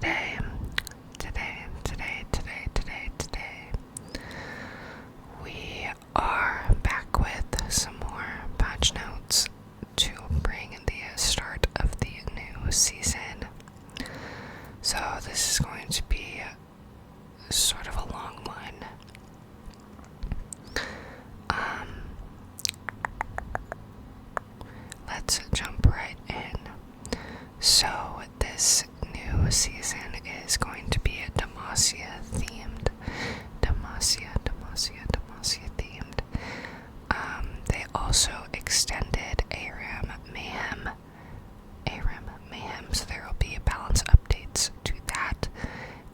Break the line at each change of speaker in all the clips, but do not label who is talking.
today, we are back with some more patch notes to bring the start of the new season. So this is going to be sort of a long one. Let's jump right in. So this new season is going to be a Demacia themed. Demacia themed. They also extended ARAM Mayhem, so there will be balance updates to that,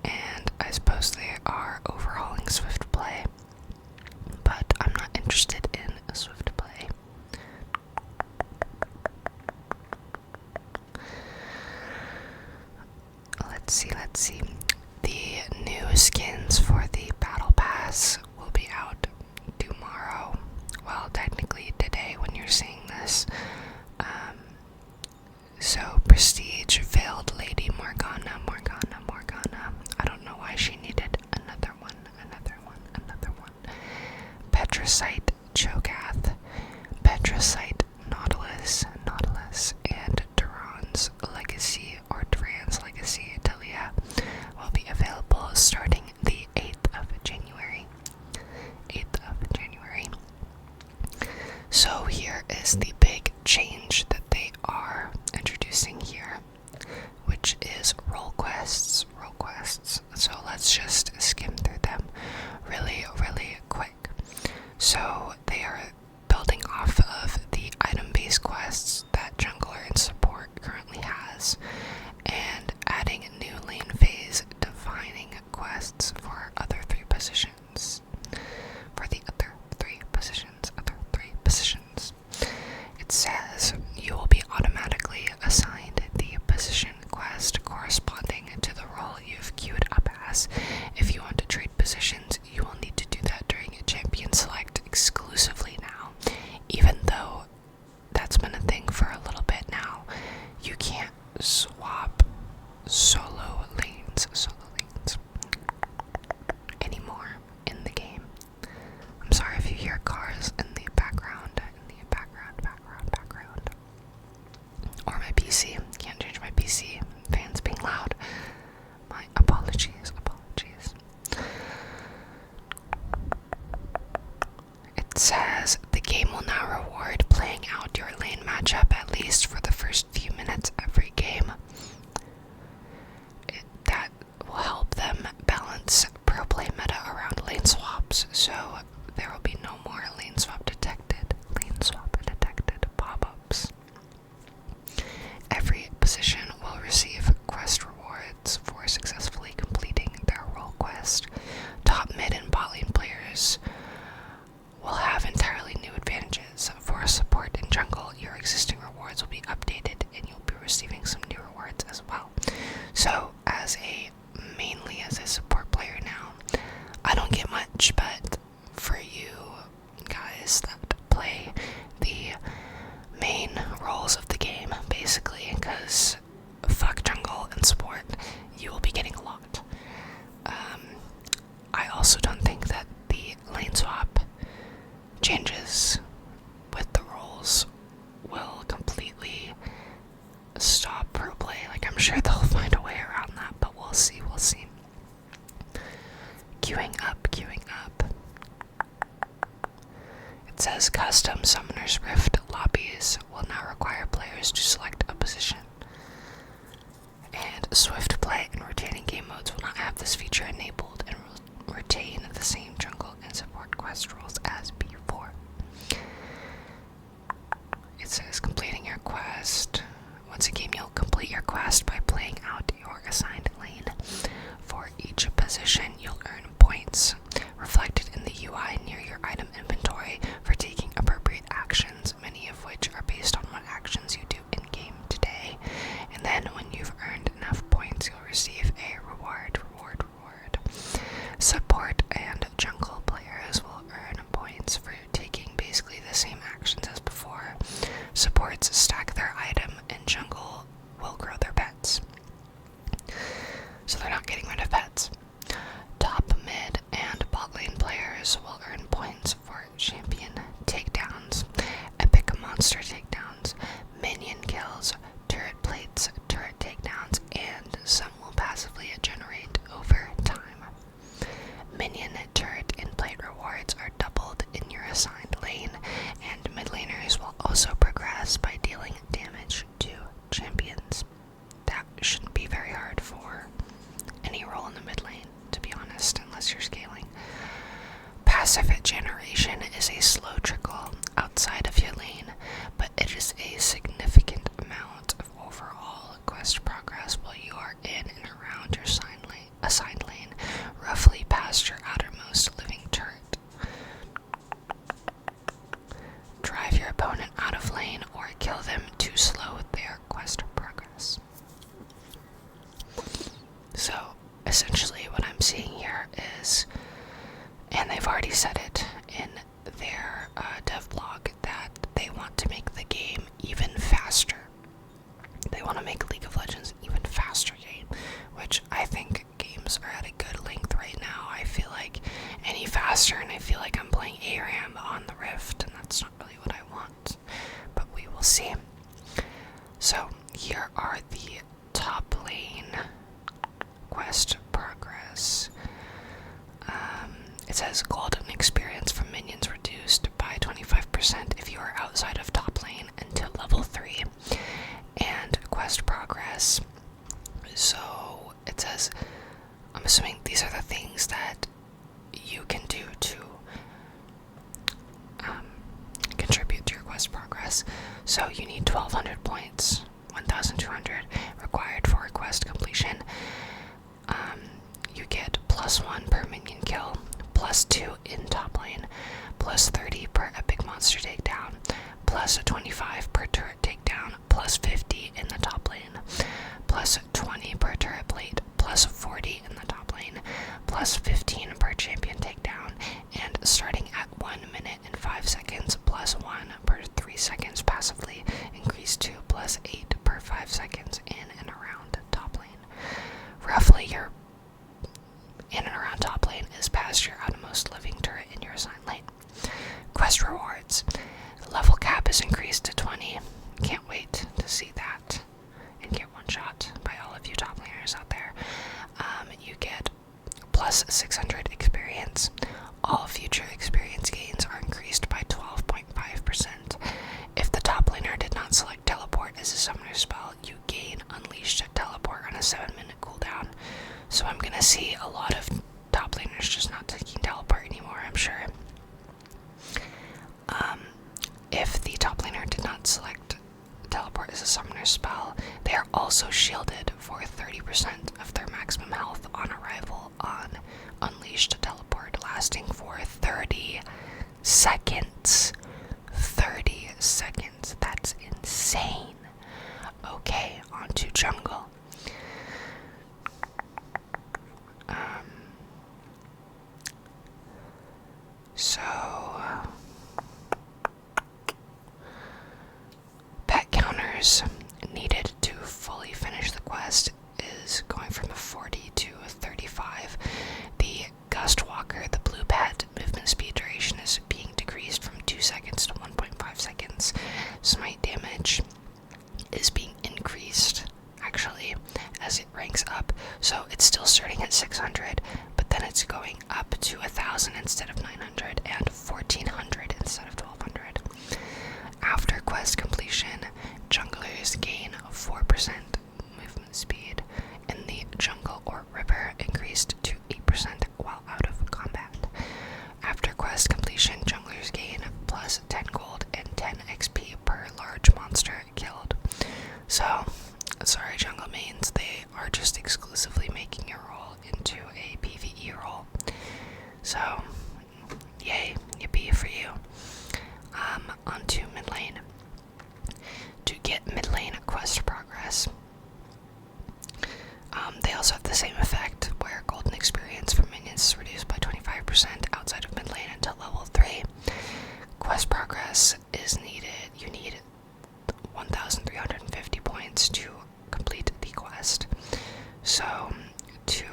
and I suppose they are overhauling Swift Play, but I'm not interested in a Swift Play. Let's see. The new skins for the Battle Pass will be out tomorrow. Well, technically today when you're seeing this. So, Prestige Veiled Lady Morgana. I don't know why she needed another one. Petrosite Cho'Gath, Petrosite Nautilus, and Duran's Legacy Talia will be available starting the 8th of January. So here is the big change that they are introducing here, which is role quests. So let's just skim through them really quick. So they are building off of the item-based quests that jungler and support currently has, and adding new lane phase defining quests for other three positions. It says you will be automatically assigned the position quest corresponding to the role you've queued up as. If you want to trade positions, you will need to do that during a champion select exclusively now. Even though that's been a thing for a little bit now, you can't swap solo lanes anymore in the game. I'm sorry if you hear cars in the background. Or my PC. Can't change my PC. Fans being loud. My apologies. It says the game will now reward playing out your lane matchup at least for the first few minutes every game. That will help them balance pro play meta around lane swaps, so there will be no more lane swap detected pop-ups. Every position will receive quest rewards for successfully completing their role quest. Top mid and bot lane players will have entirely new advantages. For support and jungle, your existing rewards will be updated and you'll be receiving some new rewards as well. So, mainly as a support player now, I don't get much, but for you guys that play the main roles of the game, basically, because fuck jungle and support, you will be getting a lot. I also don't think that the lane swap changes with the roles will completely stop pro play. Like, I'm sure they'll find a way around that, but we'll see. Queuing up. It says custom Summoner's Rift lobbies will now require players to select a position. And Swift Play and rotating game modes will not have this feature enabled and will retain the same jungle and support quest roles as before. It says completing your quest. Once a game, you'll complete your quest by playing out your assigned lane. For each position, you'll earn points reflected in the UI near your item inventory for taking appropriate actions, many of which are based on what actions you do in-game today. And then when you've earned enough points, you'll receive a reward. Support and jungle players will earn points for taking basically the same actions as before. Supports stack their item, and jungle will grow their pets. getting rid of pets. Top, mid, and bot lane players will earn points for champion takedowns, epic monster takedowns, minion kills, turret plates, turret takedowns, and some will passively generate over time. Minion, turret, and plate rewards are doubled in your assigned lane, and mid laners will also progress by dealing damage to champions. That shouldn't be very hard for any role in the mid lane, to be honest, unless you're scaling. Passive generation is a slow trickle outside of your lane, but it is a significant amount of overall quest progress while you are in and around your assigned lane, roughly past your outermost living turret. Drive your opponent out of lane or kill them to slow their quest progress. So, essentially what I'm seeing here is, and they've already said it in their dev blog, that they want to make the game even faster. They want to make League of Legends an even faster game, which I think games are at a good length right now. I feel like any faster, and I feel like I'm playing ARAM on the Rift, and that's not really what I want, but we will see. So, here are the top lane quest progress. It says golden experience from minions reduced by 25% if you are outside of top lane until level 3. And quest progress. So it says, I'm assuming these are the things that you can do to contribute to your quest progress. So you need 1200 points, 1200 required for quest completion. You get +1 per minion kill, +2 in top lane, +30 per epic monster takedown, +25 per turret takedown, +50 in the top lane, +20 per turret plate, +40 in the top lane, +15 per champion takedown, and starting at 1 minute and 5 seconds, +1 per 3 seconds passively, increased to +8 per 5 seconds in and around top lane. Roughly, your in and around top lane is past your outermost living turret in your assigned lane. Quest rewards. Level cap is increased to 20. Can't wait to see that and get one shot by all of you top laners out there. You get +600 experience. All future experience gains are increased by 12.5%. If the top laner did not select teleport as a summoner spell, you gain unleashed teleport on a 7-minute cooldown. So I'm gonna see a lot of top laners just not taking teleport anymore, I'm sure. If the top laner did not select teleport as a summoner spell, they are also shielded for 30% of their maximum health on arrival on unleashed teleport, lasting for 30 seconds. 30 seconds. That's insane. Okay, on to jungle. Pet counters needed to fully finish the quest is going from 40 to 35. The Gust Walker, the blue pet, movement speed duration is being decreased from 2 seconds to 1.5 seconds. Smite damage is being increased, actually, as it ranks up. So it's still starting at 600, but then it's going up to 1,000 instead of 900 and 1,400 instead of 1,200. After quest completion, junglers gain 4% movement speed in the jungle or river, increased to 8% while out of combat. After quest completion, junglers gain +10 gold and 10 XP per large monster killed. So, sorry jungle mains, they are just exclusively making your role into a PvE role. So, yay, yippee for you. Onto mid lane. To get mid lane quest progress, they also have the same effect where golden experience for minions is reduced by 25% outside of mid lane until level 3. Quest progress is needed. You need 1,350 points to complete the quest. So, to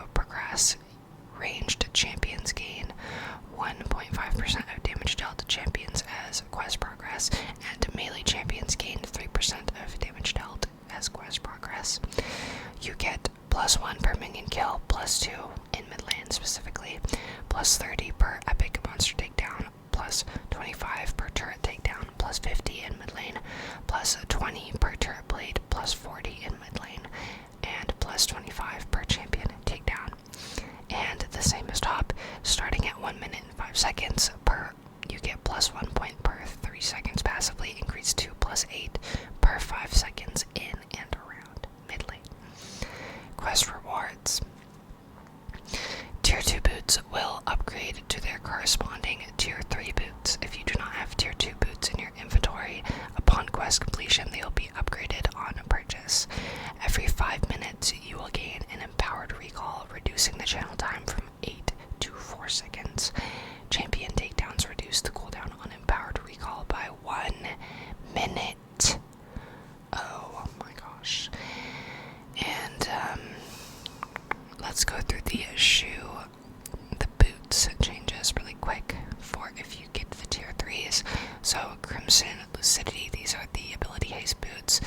progress, and melee champions gain 3% of damage dealt as quests progress. You get +1 per minion kill, +2 in mid lane specifically, +30 per epic monster takedown, +25 per turret takedown, +50 in mid lane, +20 per turret blade, +40 in mid lane, and +25 per champion takedown. And the same as top, starting at 1 minute and 5 seconds per, you get +1 point per 3 seconds passively, increased to +8 per 5 seconds in and around mid lane. Quest rewards. Tier 2 boots will upgrade to their corresponding Tier 3 boots. If you do not have Tier 2 boots in your inventory, upon quest completion they will be upgraded on purchase. Every 5 minutes you will gain an empowered recall, reducing the channel time from 8 to 4 seconds. Champion takedowns reduce the cooldown on empowered recall by 1 minute. Oh my gosh. And let's go through the boots changes really quick for if you get the Tier 3s. So Crimson Lucidity, these are the ability haste boots.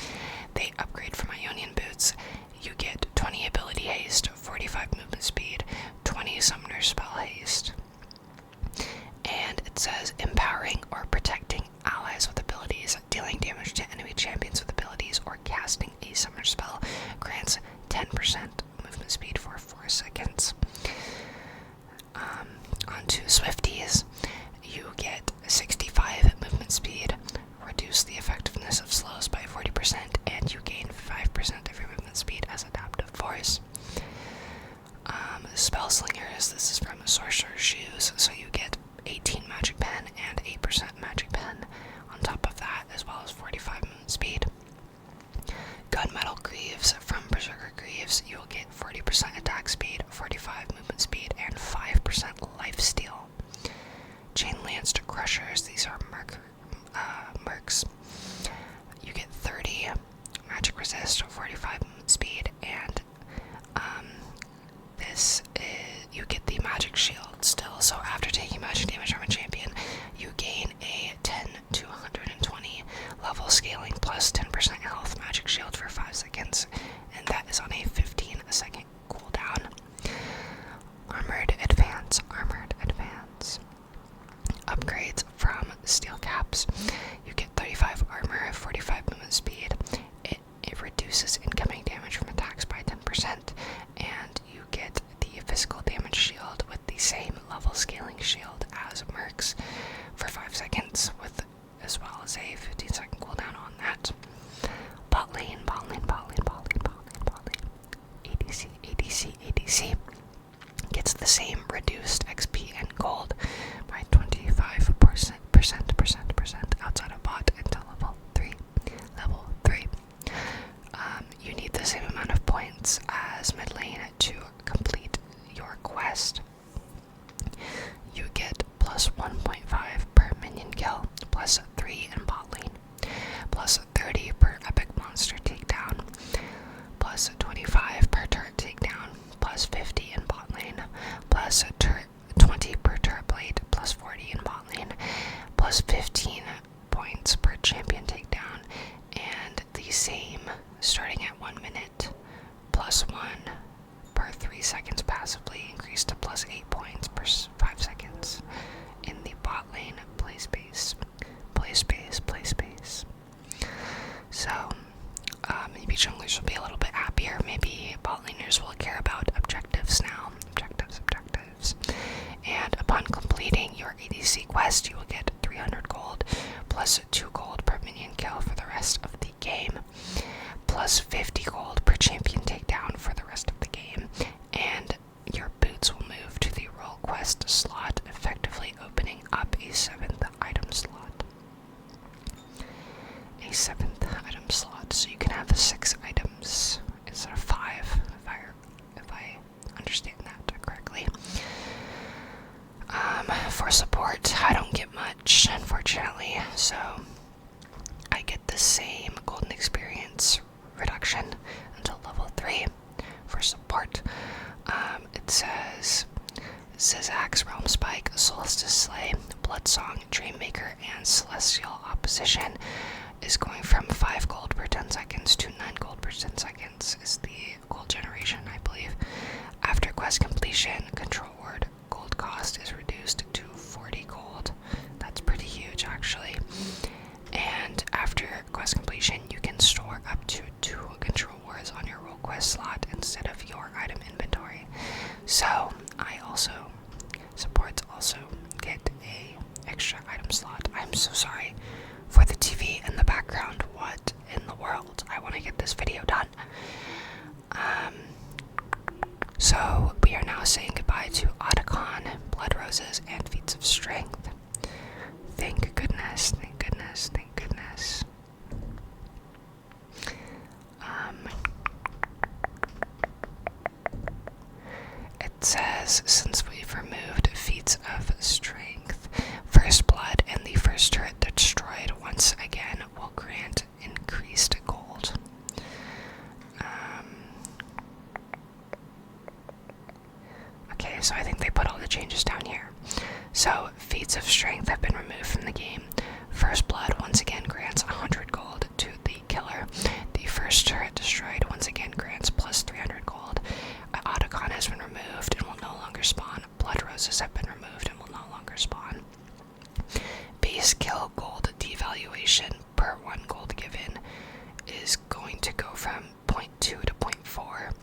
They upgrade from Ionian boots. You get 20 ability haste, 45 movement speed, 20 summoner spell haste. And it says empowering or protecting allies with abilities, dealing damage to enemy champions with abilities, or casting a summoner spell grants 10% movement speed for 4 seconds. Onto Swifties, you get 65 movement speed, reduce the effectiveness of slows by 40%, and you gain 5% of your movement speed as adaptive force. Spell Slingers, this is from Sorcerer's Shoes, so you get 18 magic pen and 8% magic pen on top of that, as well as 45 movement speed. Gunmetal Greaves, from Berserker Greaves, you will get 40% attack speed, 45 movement speed, and 5% lifesteal. Chain-Lanced Crushers, these are mercs. You get 30 magic resist, 45 movement speed, and you get the magic shield still. So after taking magic damage from a champion, you gain a 10 to 120 level scaling plus 10% health magic shield for 5 seconds, and that is on a 15-second cooldown. Armored Advance. Upgrades from Steel Caps. You get 35 armor, 45 movement speed. It reduces incoming damage from attacks by 10%, and you get the physical damage shield with the same level scaling shield as mercs for 5 seconds, with as well as a 15-second cooldown on that. Bot lane. ADC gets the same reduced XP and gold by 25% outside of bot until level 3. You need the same amount of points as mid lane to complete your quest. You get plus 1.5 per minion kill, plus 3 in bot lane, plus 30 per epic monster takedown, plus 25 per turret takedown, plus 50 in bot lane, plus 20 per turret blade, plus 40 in bot lane, plus 15 points per champion takedown, and the same starting at 1 minute, plus 1 per 3 seconds passively, increased to plus 8 points per 5 seconds in the bot lane play space. So, maybe junglers will be a little bit happier. Maybe bot laners will care about objectives now. Objectives. And upon completing your ADC quest, you will get 300 gold, plus 2 gold per minion kill for the rest of the game, plus 50 gold per champion takedown for the rest of the game, and your boots will move to the role quest slot, effectively opening up a 7th item slot. So you can have 6 items instead of 5, if I understand that correctly. For support, I don't get much, unfortunately, so I get the same golden experience reduction until level 3 for support. It says Zizak's Realm Spike, Solstice Slay, Bloodsong, Dreammaker, and Celestial Opposition is going from 5 gold per 10 seconds to 9 gold per 10 seconds is the gold generation, I believe. After quest completion, Control Word gold cost is reduced to 40 gold. That's pretty huge, actually. And after quest completion, you can store up to 2 Control Words on your role quest slot instead of your item inventory. So, I also get a extra item slot. I'm so sorry for the TV in the background. What in the world? I want to get this video done. So we are now saying goodbye to Otacon, Blood Roses, and Feats of Strength. Thank goodness, thank goodness, thank goodness. It says, since we've removed Feats of Strength, First Blood and the first turret destroyed once again will grant increased gold. Okay, so I think they put all the changes down here. So, Feats of Strength have been removed from the game. First Blood once again grants 100 gold to the killer. The first turret destroyed once again grants plus 300 gold. Otacon has been removed and will no longer spawn. Blood Roses have been removed and will no longer spawn. Base kill gold devaluation per 1 gold given is going to go from 0.2 to 0.4.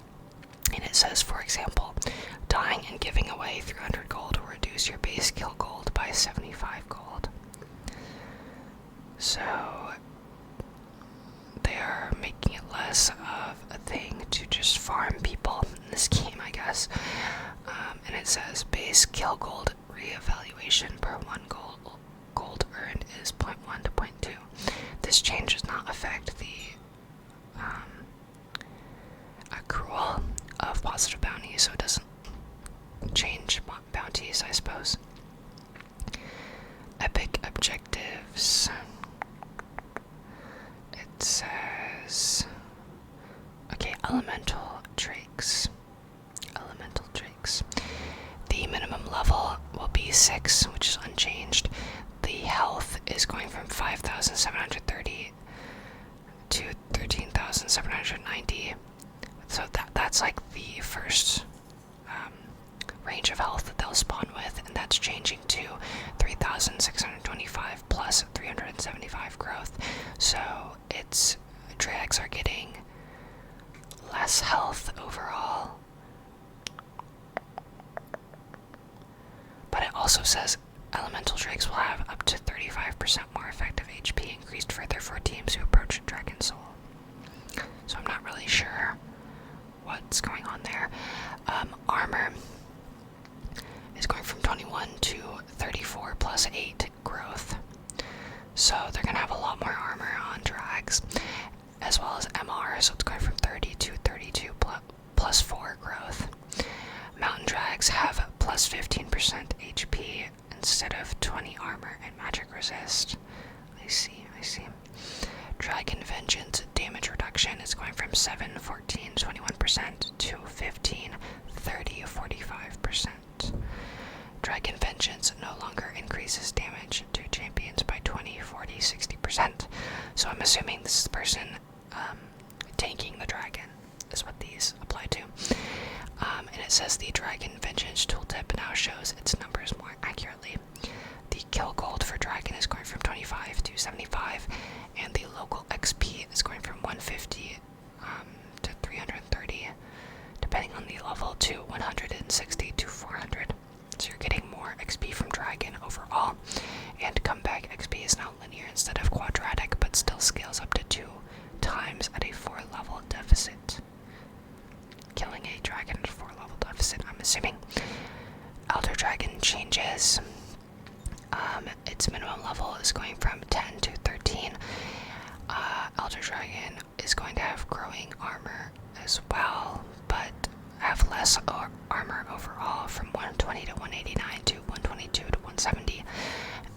And it says, for example, dying and giving away 300 gold will reduce your base kill gold by 75 gold. So, they are making it less of a thing to just farm people in this game, I guess. And it says, base kill gold reevaluation per 1 gold earned is 0.1 to 0.2. This change does not affect the accrual of positive bounties, so it doesn't change bounties, I suppose. Epic objectives. It says, okay, elemental drakes. Elemental drakes. The minimum level will be 6, which is unchanged. The health is going from 5,730 to 13,790. So that's like the first range of health that they'll spawn with, and that's changing to 3,625 plus 375 growth. So its drags are getting less health overall. But it also says elemental drakes will have up to 35% more effective HP increased further for teams who approach Dragon Soul. So I'm not really sure what's going on there. Armor is going from 21 to 34 plus 8 growth. So they're going to have a lot more armor on drags, as well as MR, so it's going from 30 to 32 plus 4 growth. Mountain drags have plus 15% HP instead of 20 armor and magic resist. I see. Dragon Vengeance damage reduction is going from 7, 14, 21% to 15, 30, 45%. Dragon Vengeance no longer increases damage to champions by 20, 40, 60%. So I'm assuming this is the person tanking the dragon is what these apply to. And it says the Dragon Vengeance tooltip now shows its numbers more accurately. The kill gold for dragon is going from 25 to 75, and the local XP is going from 150 to 330, depending on the level, to 160 to 400. So you're getting more XP from dragon overall, and comeback XP is now linear instead of quadratic, but still scales up to 2 times at a 4-level deficit. Killing a dragon at a 4-level deficit, I'm assuming. Elder Dragon changes. Its minimum level is going from 10 to 13. Elder Dragon is going to have growing armor as well, but have less armor overall, from 120 to 189 to 122 to 170.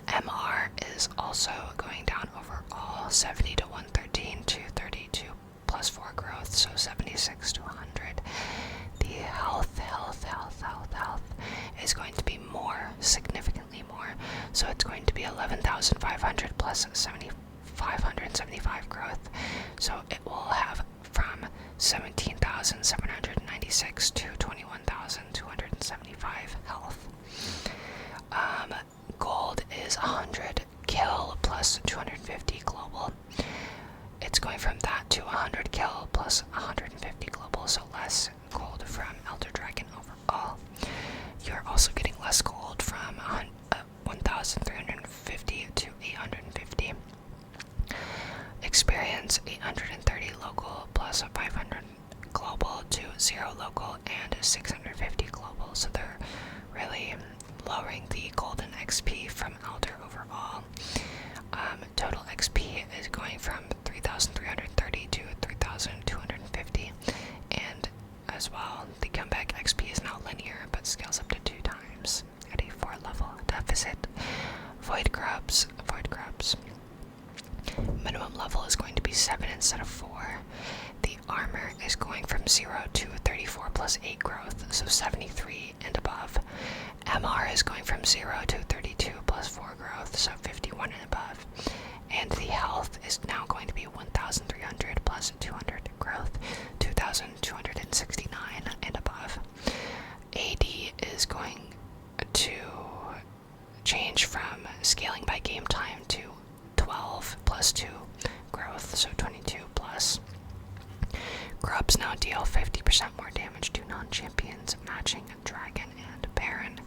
MR is also going down overall, 70 to 113 to 32 plus 4 growth, so 76 to 100. The health is going to be more, significantly more. So it's 3,500 plus 7,575 growth. So it will have from 17,796 to 21,275 health. Gold is 100 kill plus 250 global. It's going from that to 100 kill plus 150 global, so less gold from Elder Dragon overall. You're also getting less gold from 1,350 to 850. Experience 830 local plus 500 global to 0 local and 650 global, so they're really lowering the golden XP from Elder overall. Total XP is going from 3,330 to 3,250, and as well, the comeback XP is now linear but scales up to 2 times at a 4 level deficit. Void grubs. Minimum level is going to be 7 instead of 4. The armor is going from 0 to 34 plus 8 growth, so 73 and above. MR is going from 0 to 32 plus 4 growth, so 51 and above. And the health is now going to be 1,300 plus 200 growth, 2,269 and above. AD is going to change from scaling by game time to 12 plus 2 growth, so 22 plus. Grubs now deal 50% more damage to non-champions, matching Dragon and Baron.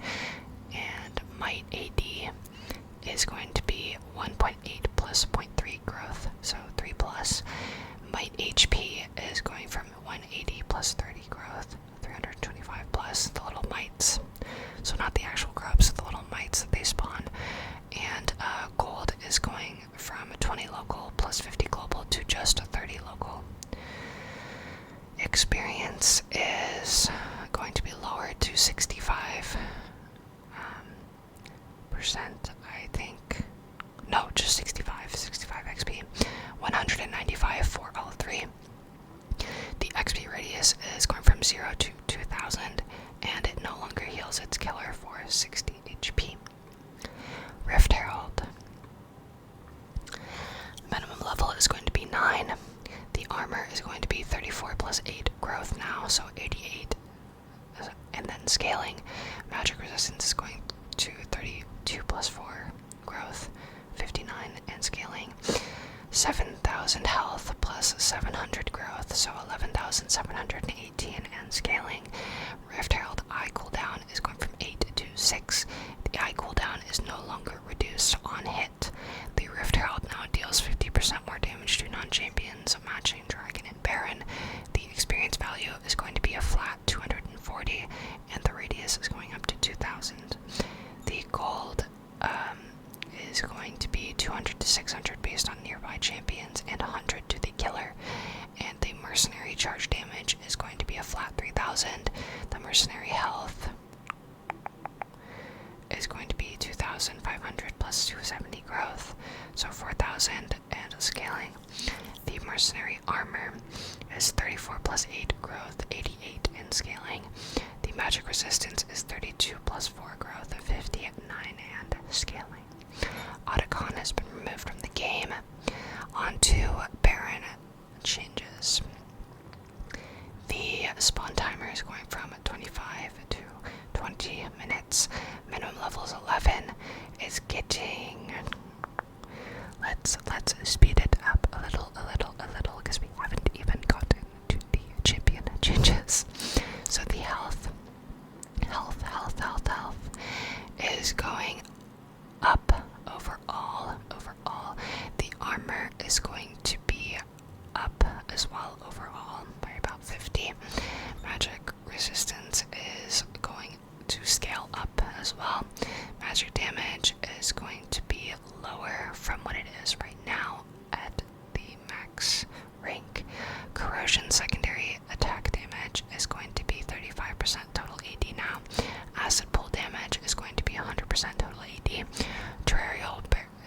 And Might AD is going to be 1.8 plus 0.3 growth, so 3 plus. Might HP is going from 180 plus 30 growth, 325 plus, the little mites. So not the actual grubs, the little mites that they spawn. And gold is going from 20 local plus 50 global to just 30 local. Experience is going to be lowered to 65%, I think. No, just 65 XP. 195 for all 3. The XP radius is going from 0 to 2,000, and it no longer heals its killer for 60 HP. Rift Herald. Minimum level is going to be 9. The armor is going to be 34 plus 8 growth now, so 88. And then scaling. Magic resistance is going to 32 plus 4 growth, 59 and scaling. 7,000 health plus 700 growth, so 11,718 and scaling. Rift Herald eye cooldown is going from 8 to 6. The eye cooldown is no longer reduced on hit. The Rift Herald now deals 50% more damage to non-champions, matching Dragon and Baron. The experience value is going to be a flat 240, and the radius is going up to 2,000. The gold is going to be 200 to 600 based on nearby champions, and 100 to the killer. And the mercenary charge damage is going to be a flat 3,000. The mercenary health is going to be 2,500 plus 270 growth, so 4,000 and scaling. The mercenary armor is 34 plus 8 growth, 88 and scaling. The magic resistance is 32 plus 4 growth, 59 and scaling. Otacon has been removed from the game. On to Baron changes. The spawn timer is going from 25 to 20 minutes. Minimum level is 11. It's getting... Let's speed it up a little, because we haven't even gotten to the champion changes. So the health is going up overall. The armor is going to be up as well overall by about 50. Magic resistance is going to scale up as well. Magic damage is going to be lower from what it is right now at the max rank. Corrosion secondary attack damage is going to be 35% total AD now. Acid pull damage is going to be 100% total AD.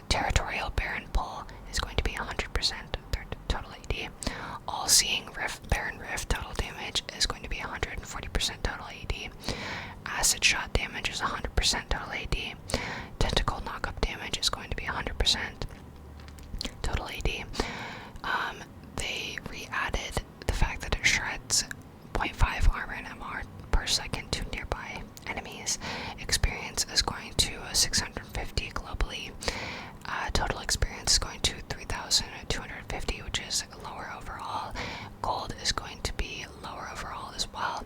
Territorial Baron pull is going to be 100% total AD. All-seeing Baron Rift total damage is going to be 140% 100% total AD. Acid shot damage is 100% total AD. Tentacle knockup damage is going to be 100% total AD. They re-added the fact that it shreds 0.5 armor and MR per second to nearby enemies. Experience is going to 650 globally. Total experience is going to 3,250, which is lower overall. Gold is going to be lower overall as well.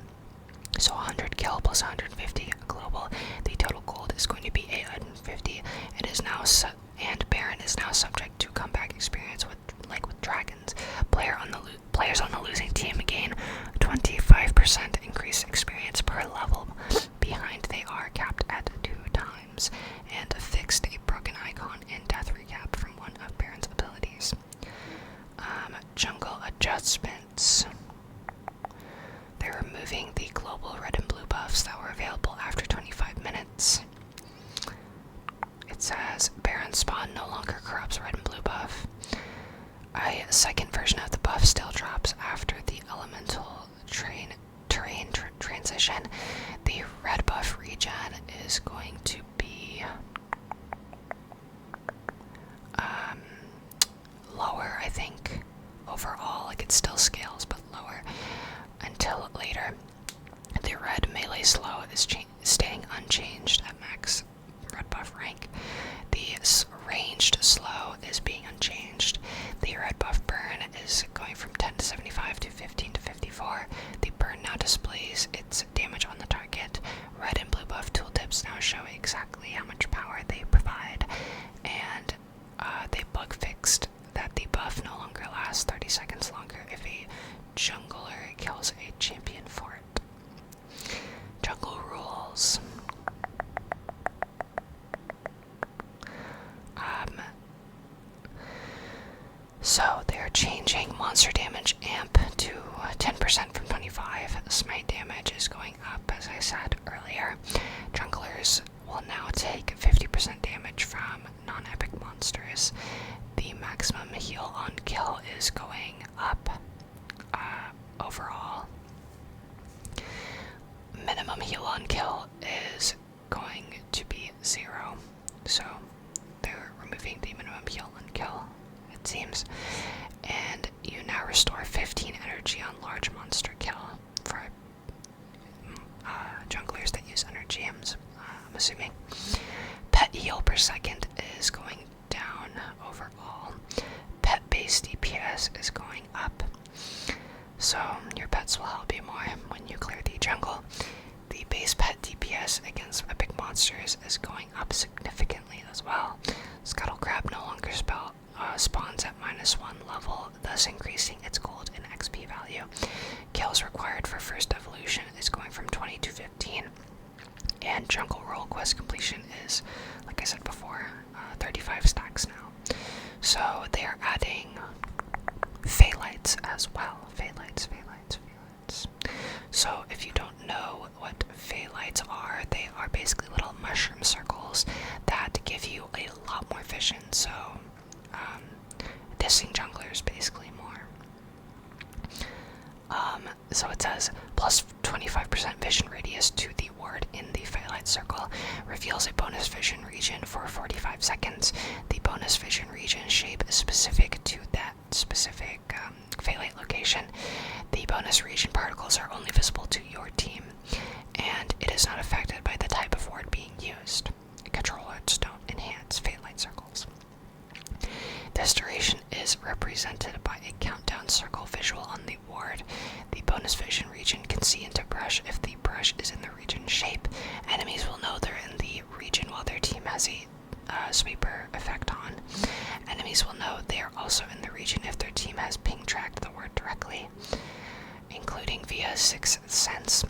So 100 kill plus 150 global. The total gold is going to be 850. It is now and Baron is now subject to comeback experience with dragons. Players on the losing team gain 25% increased experience per level. Behind they are capped at 2 times, and fixed a broken icon in death recap from one of Baron's abilities. Jungle adjustments. They're removing the global red and blue buffs that were available after 25 minutes. It says Baron spawn no longer corrupts red and blue buff. A second version of the buff still drops after the elemental terrain transition. The red buff regen is going to be lower, I think, overall. Like, it still scales, but lower until later. The red melee slow is staying unchanged at max red buff rank. The ranged slow is being unchanged. The red buff burn is going from 10 to 75 to 15 to 54. The burn now displays its damage on the target. Red and blue buff tooltips now show exactly how much power they provide, and they bug fixed that the buff no longer lasts 30 seconds longer if a jungler kills a champion for it. Jungle rules. So they're changing monster damage amp to 10% from 25. Smite damage is going up, as I said earlier. Junglers will now take 50% damage from non-epic monsters. The maximum heal on kill is going up overall. Minimum heal on kill is going to be 0. So they're removing the minimum heal on kill, it seems. And you now restore 15 energy on large monster kill for junglers that use energy, I'm assuming. Pet heal per second is going down overall. Pet base DPS is going up. So your pets will help you more when you clear the jungle. The base pet DPS against epic monsters is going up significantly as well. Scuttle Crab no longer spawns at -1 level, thus increasing its gold and XP value. Kills required for first evolution is going from 20 to 15. And jungle role quest completion is, like I said before, 35 stacks now. So they are adding Phaelites as well. Phaelites. So if you don't know what Phaelites are, they are basically little mushroom circles that give you a lot more vision. So dissing junglers basically more. So it says plus 25% vision radius to the ward in the Phaelite circle, reveals a bonus vision region for 45 seconds. The bonus vision region shape is specific to that specific Phaelite location. The bonus region particles are only visible to your team, and it is not affected by the type of ward being used. Controllers don't enhance Phaelite circles. This duration is represented by a countdown circle visual on the ward. The bonus vision region can see into brush if the brush is in the region shape. Enemies will know they're in the region while their team has a sweeper effect on. Enemies will know they are also in the region if their team has ping tracked the word directly, including via Sixth Sense.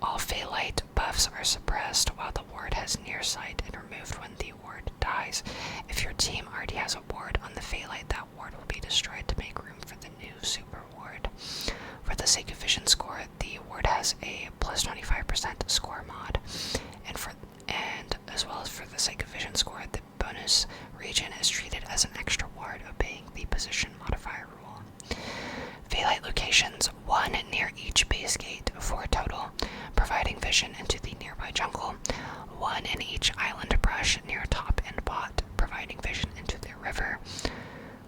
All Phaelite buffs are suppressed while the ward has near sight and removed when the ward dies. If your team already has a ward on the Phaelite, that ward will be destroyed to make room for the new super ward. For the sake of vision score, the ward has a plus 25% score mod, and as well as for the sake of vision score, the bonus region is treated as an extra ward, obeying the position modifier rule. Phaelite locations, 1 near each base gate, 4 total. vision into the nearby jungle, 1 in each island brush near top and bot, providing vision into the river.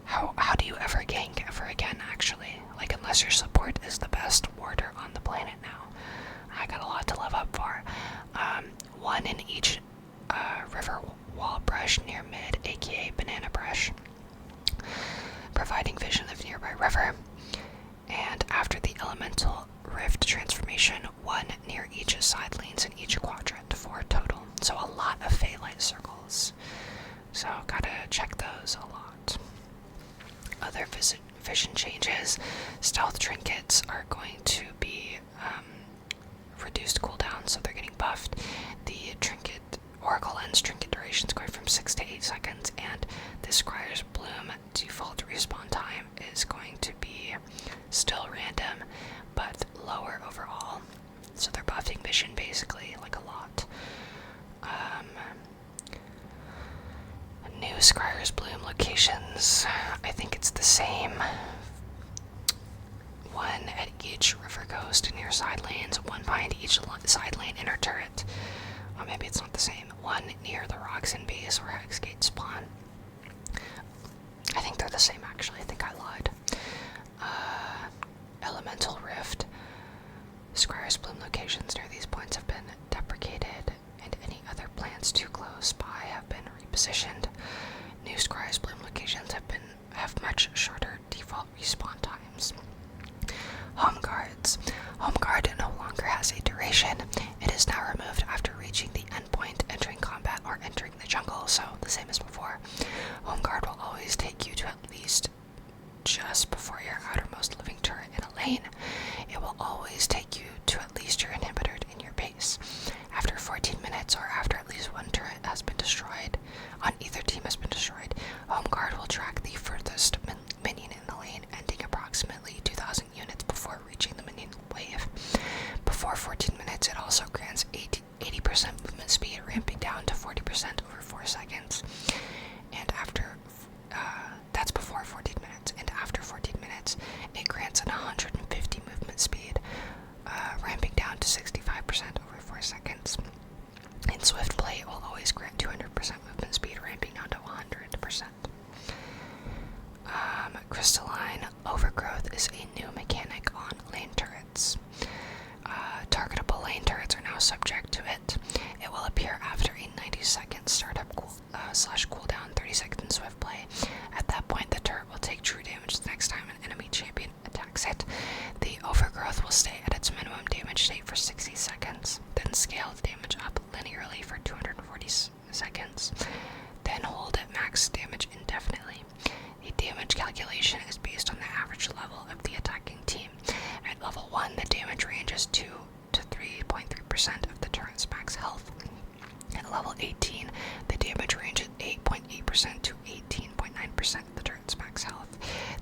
How do you ever gank ever again, actually? Like, unless your support is the best warder on the planet now. I got a lot to live up for. 1 in each river wall brush near mid, aka banana brush, providing vision of nearby river. And after the elemental rift transformation, 1 near each side lanes in each quadrant, 4 total. So a lot of Phalite circles. So gotta check those a lot. Other vision changes. Stealth trinkets are going to be reduced cooldown, so they're getting buffed. The trinket, Oracle Lens trinket duration is going from 6 to 8 seconds, and the Scryer's Bloom default respawn time is going to be still random, but lower overall. So they're buffing vision basically, like a lot. New Scryer's Bloom locations, I think it's the same. 1 at each river coast near side lanes, 1 behind each side lane inner turret. Or maybe it's not the same. 1 near the Roxen base or Hexgate spawn. I think they're the same, actually. I think I lied. Elemental Rift. Scryer's Bloom locations near these points have been deprecated, and any other plants too close by have been repositioned. New Scryer's Bloom locations have much shorter default respawn times. Home Guards. Home Guard no longer has a duration. It is now removed after reaching the endpoint, entering combat, or entering the jungle, so the same as before. Home Guard will always take you to at least just before your outermost living turret in a lane. It will always take you to at least your inhibitor in your base. After 14 minutes or after at least 1 turret has been destroyed, on either team has been destroyed, Home Guard will track the furthest minion in the lane, ending approximately 2,000 units before reaching the minion wave. Before 14 minutes, it also grants 80% movement speed, ramping down to 40% over 4 seconds. And after, that's before 14 minutes. And after 14 minutes, it grants an 150 movement speed, ramping down to 65% over 4 seconds. In Swift Play, it will always grant 200% movement speed, ramping down to 100%. Crystalline Overgrowth is a new mechanic on lane turrets. Targetable lane turrets are now subject to it. It will appear after a 90-second startup cooldown, 30 seconds Swift Play. At that point, the turret will take true damage the next time an enemy champion attacks it. The Overgrowth will stay at its minimum damage state for 60 seconds, then scale the damage up linearly for 240 seconds, then hold at max damage indefinitely. The damage calculation is based on the average level of the attacking team. At level 1, the damage range is 2 to 3.3% of the turret's max health. At level 18, the damage range is 8.8% to 18.9% of the turret's max health.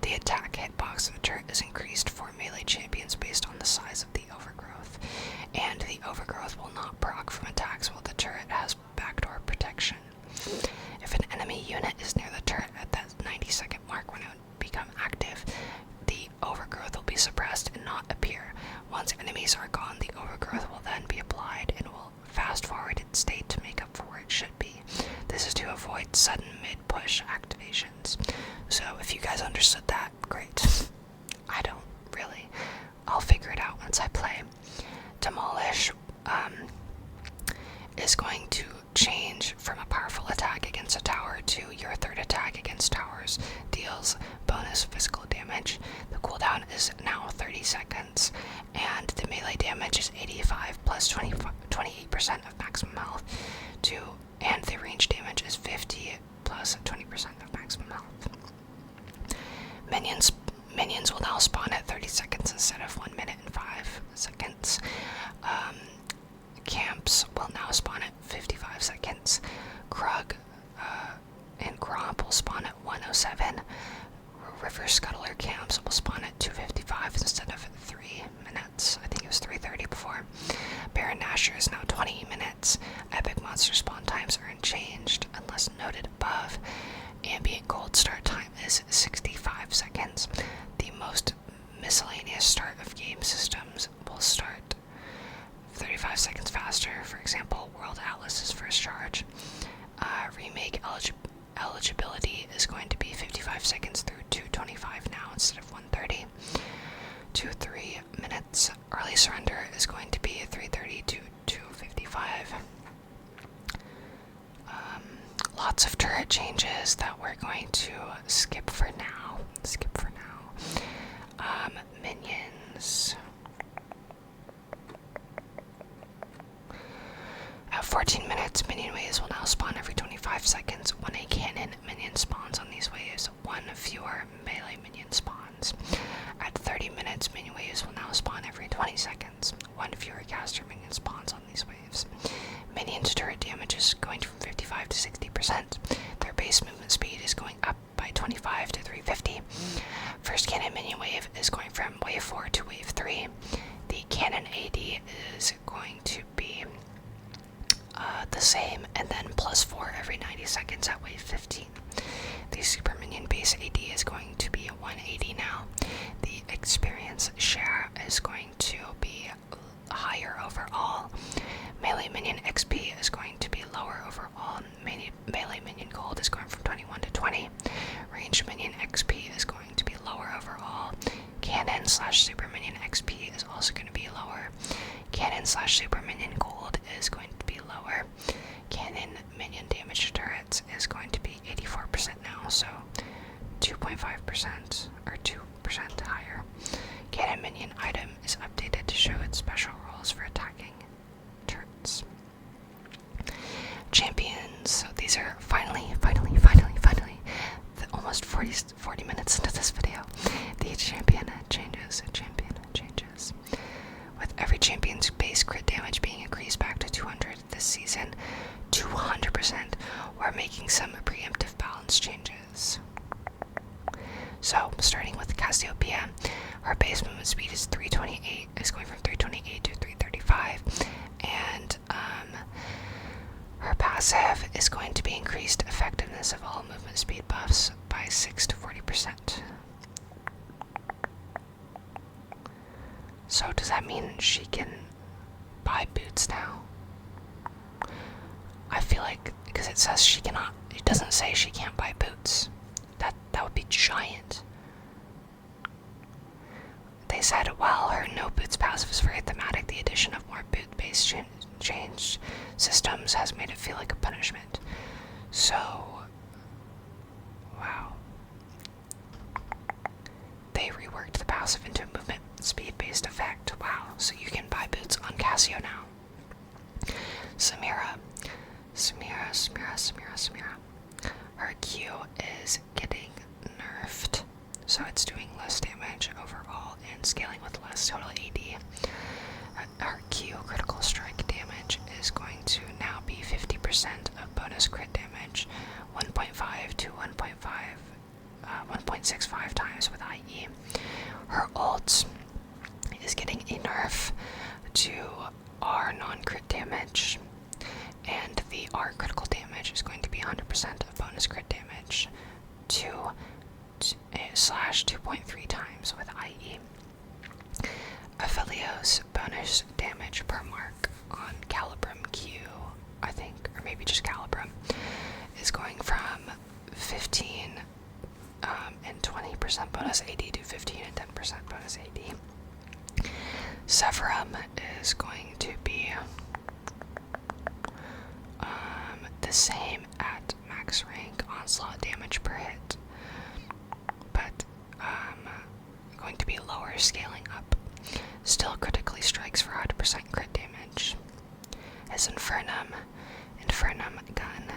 The attack hitbox of the turret is increased for melee champions based on the size of the Overgrowth, and the Overgrowth will not proc from attacks while the turret has backdoor protection. If an enemy unit is near the turret at that 90-second mark when it would become active, the Overgrowth will be suppressed and not appear. Once enemies are gone, the Overgrowth will then be applied and will fast forward its state to make up for where it should be. This is to avoid sudden mid-push activations. So if you guys understood that, great. I don't really. I'll figure it out once I play. Demolish is going to change from a powerful attack against a tower to your third attack against towers. Deals bonus physical damage. The cooldown is now 30 seconds, and the melee damage is 85 plus 28% of maximum health, and the range damage is 50 plus 20% of maximum health. Minions will now spawn at 30 seconds instead of 1 minute and 5 seconds. Camps will now spawn at 55 seconds. Krug and Gromp will spawn at 107. River Scuttler camps will spawn at 255 instead of 3 minutes. I think it was 3:30 before. Baron Nashor is now 20 minutes. Epic monster spawn times are unchanged unless noted above. Ambient gold start time is 65 seconds. The most miscellaneous start of game systems will start 30 35 seconds faster. For example, World Atlas's first charge. Remake eligibility is going to be 55 seconds through 2:25 now instead of 1:30 to 3 minutes. Early surrender is going to be 3:30 to 2:55. Lots of turret changes that we're going to skip for now. Minions. At 14 minutes, minion waves will now spawn every 25 seconds. When a cannon minion spawns on these waves, one fewer melee minion spawns. At 30 minutes, minion waves will now spawn every 20 seconds. One fewer caster minion spawns on these waves. Minions turret damage is going from 55 to 60%. Their base movement speed is going up by 25 to 350. First cannon minion wave is going from wave 4 to wave 3. The cannon AD is going to be the same, and then +4 every 90 seconds at wave 15. The super minion base AD is going to be 180 now. The experience share is going to be higher overall. Melee minion XP is going to be lower overall. Melee minion gold is going from 21 to 20. Range minion XP is going to be lower overall. Cannon / super minion XP is also going to be lower. Cannon / super minion gold is going to be lower. Cannon minion damage to turrets is going to be 84% now, so 2.5% or 2% higher. Cannon minion item is updated to show its special rules for attacking turrets. Champions. So these are finally, almost 40 minutes into this video. The champion changes. With every champion's base crit damage being increased back to 200 this season, 200%, we're making some preemptive balance changes. So, starting with Cassiopeia, her base movement speed is 328, is going from 328 to 335, and her passive is going to be increased effectiveness of all movement speed buffs by 6 to 40%. So does that mean she can buy boots now? I feel like, because it says she cannot, it doesn't say she can't buy boots. That would be giant. They said, while her no boots passive is very thematic, the addition of more boot-based change systems has made it feel like a punishment. So, wow. They reworked the passive into a movement speed-based effect. Wow, so you can buy boots on Cassio now. Samira. Her Q is getting nerfed, so it's doing less damage overall and scaling with less total AD. Her Q critical strike damage is going to now be 50% of bonus crit damage, 1.5 to 1.65 times with IE. Her ult is getting a nerf to R non-crit damage, and the R critical damage is going to be 100% of bonus crit damage to /2.3 times with IE. Aphelios bonus damage per mark on Calibrum Q, I think, or maybe just Calibrum, is going from 15 and 20% bonus AD to 15 and 10% bonus AD. Severum is going to be the same at max rank onslaught damage per hit, but going to be lower scaling up. Still critically strikes for 100% crit damage. His Infernum gun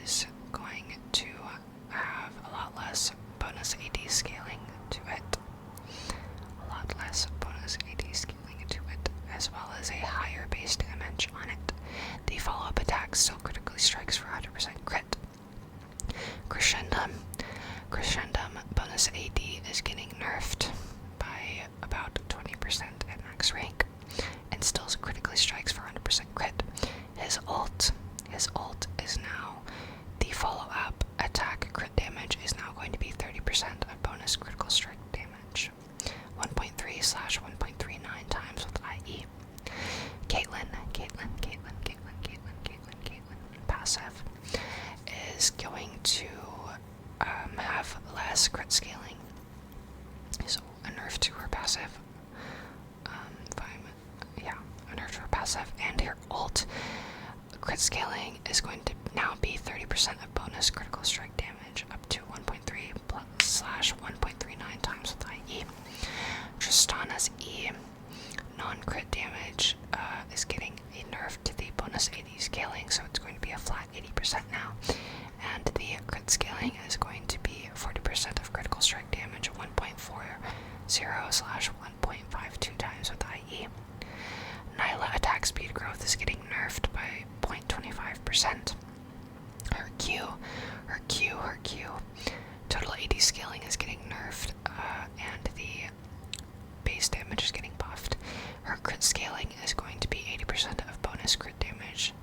is going to have a lot less bonus AD scaling to it. As well as a higher base damage on it. The follow-up attack still critically strikes for 100% crit. Crescendum bonus AD is getting nerfed by about 20% at max rank, and still critically strikes for 100% crit. His ult is now, the follow-up attack crit damage is now going to be 30% of bonus critical strike damage, 1.3/1.39 times with IE. passive is going to have less crit scaling. So a nerf to her passive. A nerf to her passive, and her ult crit scaling is going to now be 30% of bonus critical strike damage, up to 1.3/1.39 times with IE. Tristana's E non-crit damage is getting a nerf to the bonus AD scaling, so it's going to be a flat 80% now. And the crit scaling is going to be 40% of critical strike damage, 1.40/1.52 times with IE. Nyla attack speed growth is getting nerfed by 0.25%. Her Q, total AD scaling is getting nerfed, and the base damage is getting buffed. Her crit scaling is going to be 80% of bonus crit damage,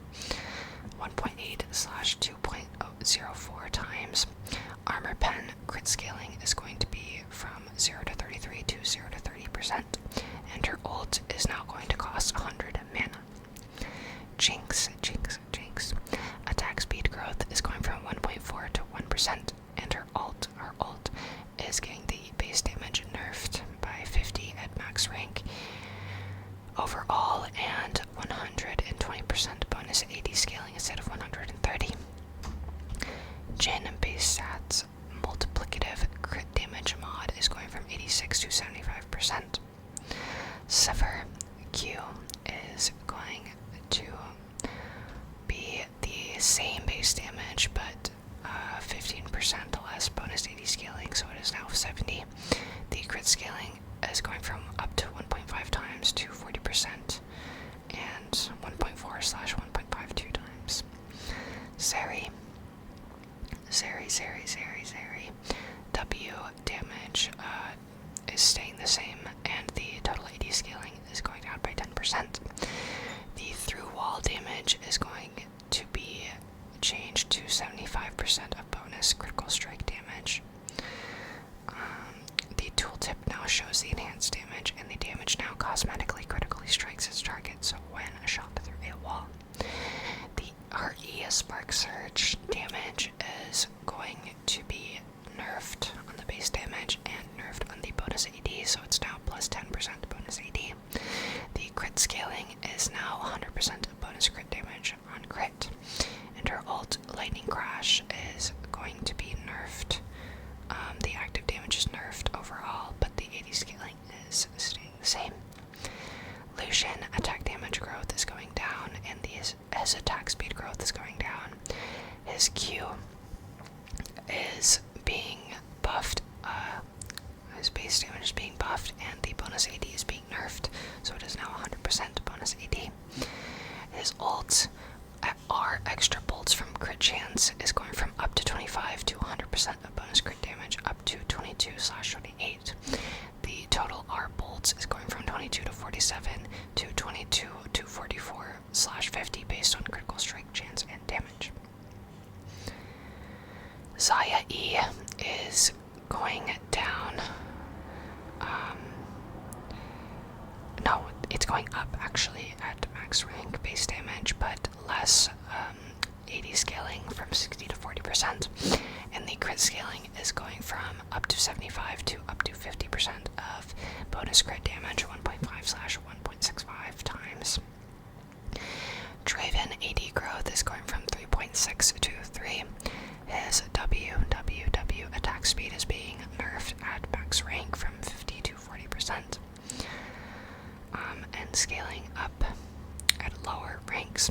1.8/2.04 times. Armor pen crit scaling is going to be from 0 to 33 to 0 to 30%, and her ult is now going to cost 100 mana. Jinx. Attack speed growth is going from 1.4 to 1%, and her ult is getting the base damage nerfed by 50 at max rank overall, and 120% bonus AD scaling instead of 130. Jhin base stats multiplicative crit damage mod is going from 86 to 75%. Sever Q is going to be the same base damage, but 15% less bonus AD scaling, so it is now 70. The crit scaling is going from up to 1.5 times to 40%, and 1.4/1.52 times. Zeri. W damage is staying the same, and the total AD scaling is going down by 10%. The through wall damage is going to be changed to 75% of bonus critical strike damage. The tooltip now shows the enhanced damage, and the damage now cosmetically critically strikes its target, so when shot through a wall. The RE Spark Surge damage is going to be nerfed on the base damage and nerfed on the bonus AD, so it's now plus 10% bonus AD. The crit scaling is now 100% bonus crit damage on crit, and her ult Lightning Crash is going to be nerfed. The active damage is nerfed overall, but the AD scaling is staying the same. Lucian attack damage growth is going down, and his attack speed growth is going down. His Q is being buffed, his base damage is being buffed, and the bonus AD is being nerfed, so it is now 100% bonus AD. His ult R extra bolts from crit chance is going from up to 25 to 100% of bonus crit damage, up to 22/28. The total R bolts is going from 22 to 47 to 22 to 44/50 based on critical strike chance and damage. Xayah E is going down. No, it's going up actually at max rank base damage, but less AD scaling from 60 to 40%, and the crit scaling is going from up to 75 to up to 50% of bonus crit damage, 1.5/1.65 times. Draven AD growth is going from 3.6 to 3. His W attack speed is being nerfed at max rank from 50 to 40%, and scaling up at lower ranks.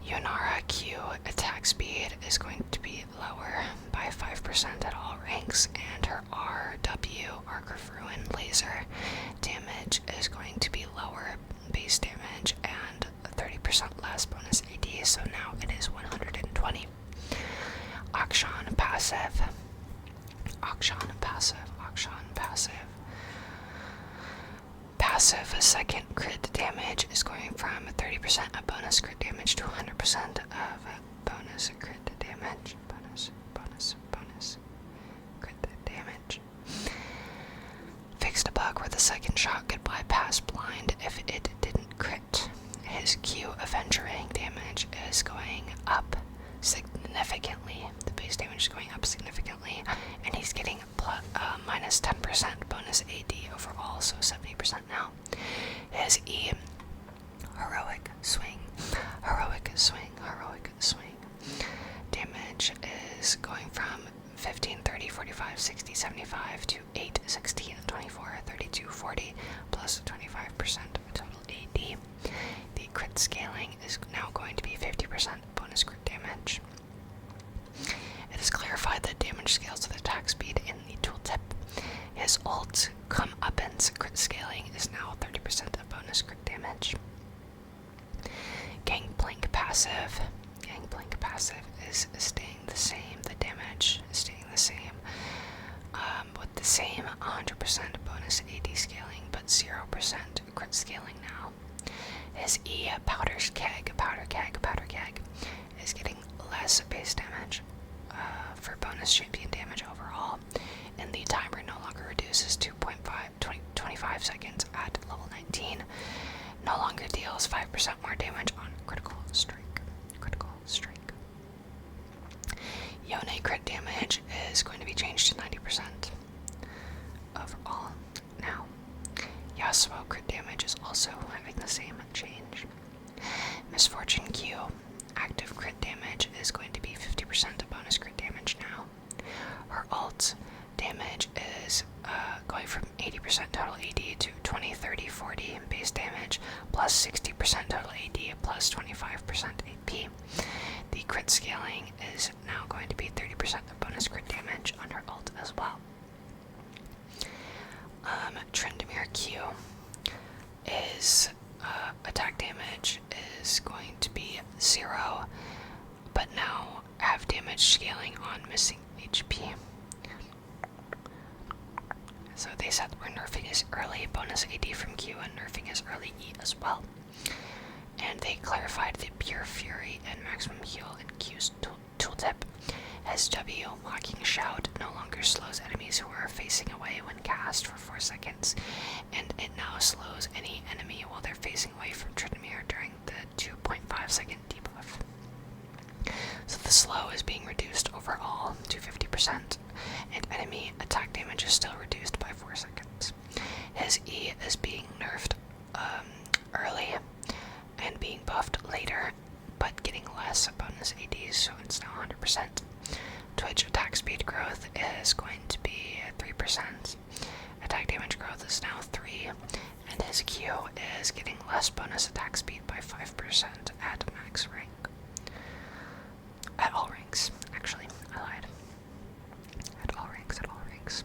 Yonara Q attack speed is going to be lower by 5% at all ranks, and her RW, Arc of Ruin laser damage, is going to be lower base damage and 30% less bonus AD, so now it is 120. Akshan passive. Passive second crit damage is going from 30% of bonus crit damage to 100% of bonus crit damage. Bonus crit damage. Fixed a bug where the second shot could bypass blind if it didn't crit. His Q significantly. The base damage is going up significantly, and he's getting minus 10% bonus AD overall, so 70% now. His E, heroic swing, heroic swing, heroic swing. Damage is going from 15, 30, 45, 60, 75 to 8, 16, 24, 32, 40, plus 25% total AD. The crit scaling is now going to be 50% bonus crit damage. It is clarified that damage scales with attack speed in the tooltip. His ult, Comeuppance crit scaling, is now 30% of bonus crit damage. Gangplank passive. Gangplank passive is staying the same. The damage is staying the same. With the same 100% bonus AD scaling, but 0% crit scaling now. His E, powder keg, is getting less base damage for bonus champion damage overall, and the timer no longer reduces to 25 seconds at level 19. No longer deals 5% more damage on critical strike. Critical strike. Yone crit damage is going to be changed to 90% overall now. Yasuo crit damage is also having the same change. Misfortune Q, active crit damage is going to be 50% of bonus crit damage now. Her ult damage is going from 80% total AD to 20, 30, 40 base damage, plus 60% total AD, plus 25% AP. The crit scaling is now going to be 30% of bonus crit damage on her ult as well. Trendemir Q is attack damage is going to be 0, but now have damage scaling on missing HP. So they said we're nerfing his early bonus AD from Q and nerfing his early E as well. And they clarified the Pure Fury and Maximum Heal in Q's tooltip. As W, Mocking Shout no longer slows enemies who are facing away when cast for 4 seconds, and it now slows any enemy while they're facing away from Trendemir during the 2.5 second debuff. So the slow is being reduced overall to 50%, and enemy attack damage is still reduced by 4 seconds. His E is being nerfed early and being buffed later, but getting less bonus ADs, so it's now 100%. Twitch attack speed growth is going to be 3%. Attack damage growth is now 3, and his Q is getting less bonus attack speed by 5% at max rank. At all ranks, actually, I lied. At all ranks, at all ranks.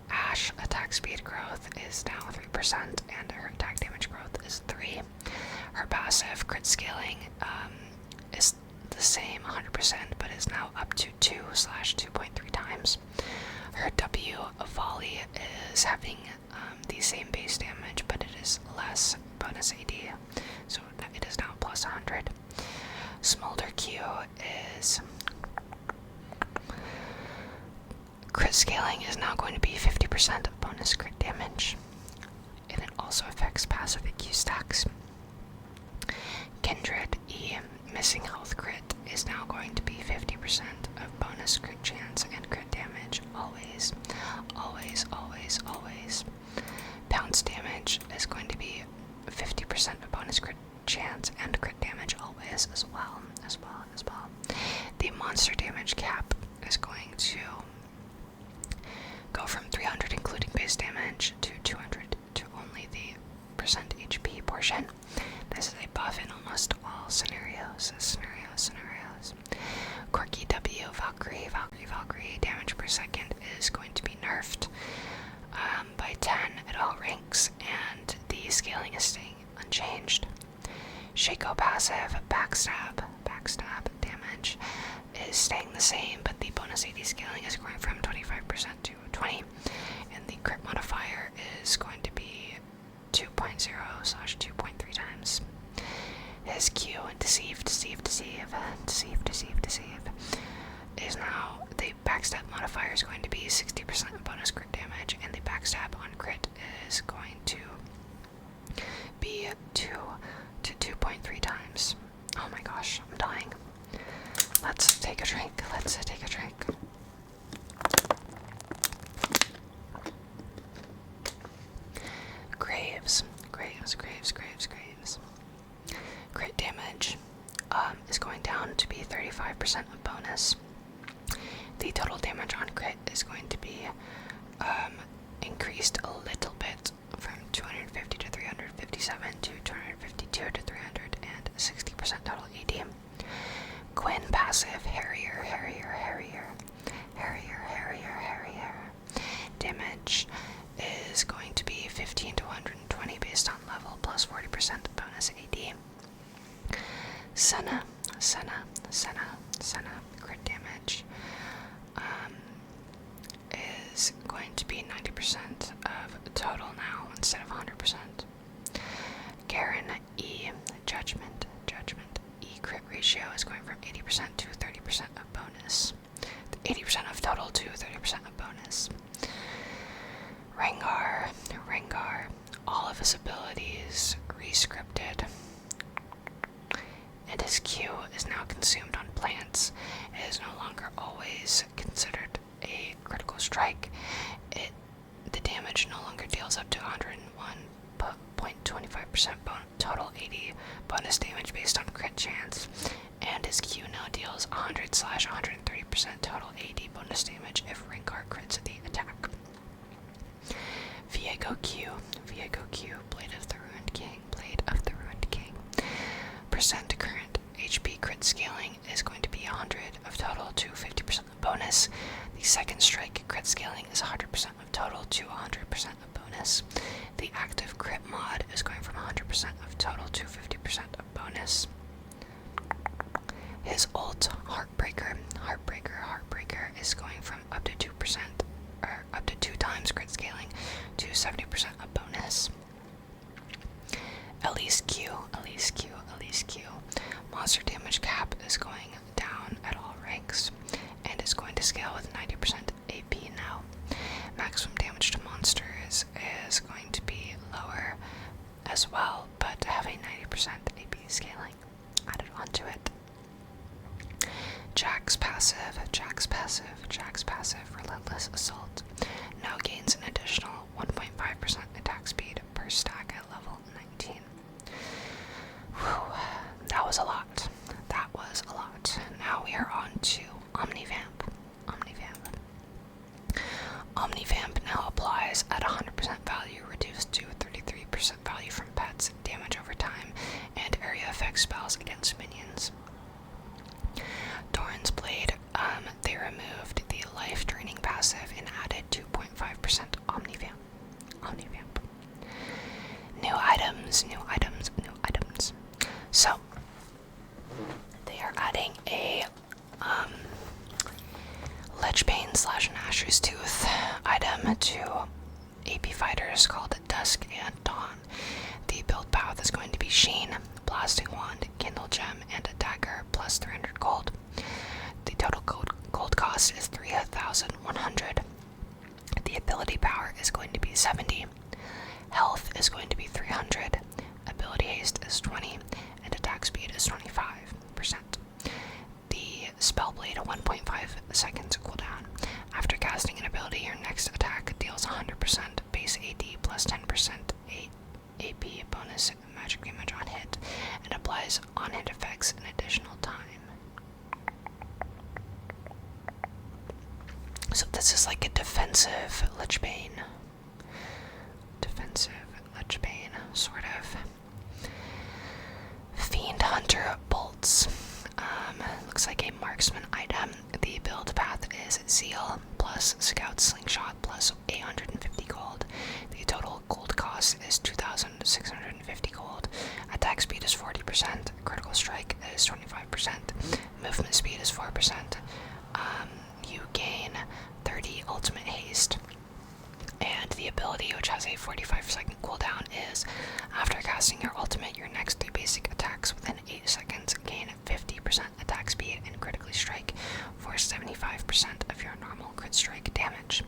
Ashe attack speed growth is now 3%, and her attack damage growth is 3. Her passive crit scaling is the same 100%, but is now up to 2/2.3 times. Her W volley is having the same base damage, but it is less bonus AD, so it is now plus 100. Smolder Q is crit scaling is now going to be 50% of bonus crit damage, and it also affects passive Q stacks. Kindred E, missing health crit, is now going to be 50% of bonus crit chance and crit damage, always, always, always, always. Bounce damage is going to be 50% of bonus crit chance and crit damage, always, as well. The monster damage cap is going to go from 300 including base damage to 200 to only the percent HP portion. This is a buff in almost all scenarios. Quirky W, Valkyrie, damage per second is going to be nerfed by 10 at all ranks, and the scaling is staying unchanged. Shaco passive, backstab damage is staying the same, but the bonus AD scaling is going from 25% to 20, and the crit modifier is going to be 2.0/2.3 times. His Q, deceive, is now, the backstab modifier is going to be 60% of bonus crit damage, and the backstab on crit is going to be 2 to 2.3 times. Oh my gosh, I'm dying. Let's take take a drink. Let's take a drink. Graves. Crit damage is going down to be 35% of bonus. The total damage on crit is going to be increased a little bit from 250 to 357 to 252 to 360% total AD. Quinn passive, Harrier. Damage is going to be 15 to 120 based on level, plus 40% bonus AD. Senna, crit damage is going to be 90% of total now instead of 100%. Garen, E, Judgment, E crit ratio is going from 80% to 30% of bonus. 80% of total to 30% of bonus. Rengar, all of his abilities rescripted, and his Q is now consumed on plants. It is no longer always considered a critical strike. The damage no longer deals up to 101.25% total 80 bonus damage based on crit chance, and his Q now deals 100/130% total 80 bonus damage if Rengar crits the attack. Viego Q, Blade of the Ruined King. Percent current HP crit scaling is going to be 100 of total to 50% of bonus. The second strike crit scaling is 100% of total to 100% of bonus. The active crit mod is going from 100% of total to 50% of bonus. His ult, Heartbreaker is going from up to 2%, or up to 2 times crit scaling to 70% of bonus. Elise Q. Monster damage cap is going down at all ranks, and is going to scale with 90% AP now. Maximum damage to monsters is going to be lower as well, but having 90% AP scaling added onto it. Jack's passive, Relentless Assault, now gains an additional 1.5% attack speed per stack at level 19. Whew, that was a lot. Now we are on to Omnivamp. Omnivamp now applies at 100% value, reduced to 33% value from pets, damage over time, and area effect spells against minions. Doran's Blade, they removed the life-draining passive and added 2.5% Omnivamp. New items. So, they are adding a Ledgebane / Nashor's Tooth item to AP fighters called Dusk and Dawn. The build path is going to be Sheen, Blasting Wand, Kindle Gem, and a Dagger, plus 300 gold. The total gold cost is 3,100. The ability power is going to be 70. Health is going to be 300. Ability haste is 20, and attack speed is 25%. The spell blade 1.5 seconds cooldown. After casting an ability, your next attack deals 100% base AD plus 10% AP bonus magic damage on hit, and applies on-hit effects an additional time. So this is like a defensive Ledgebane, sort of. Fiend Hunter Bolts. Looks like a marksman item. The build path is Zeal plus Scout Slingshot plus 850 gold. The total gold cost is 2,650 gold. Attack speed is 40%. Critical strike is 25%. Movement speed is 4%. You gain 30 ultimate haste. And the ability, which has a 45-second cooldown, is after casting your ultimate, your next 3 basic attacks within 8 seconds gain 50% attack speed and critically strike for 75% of your normal crit strike damage.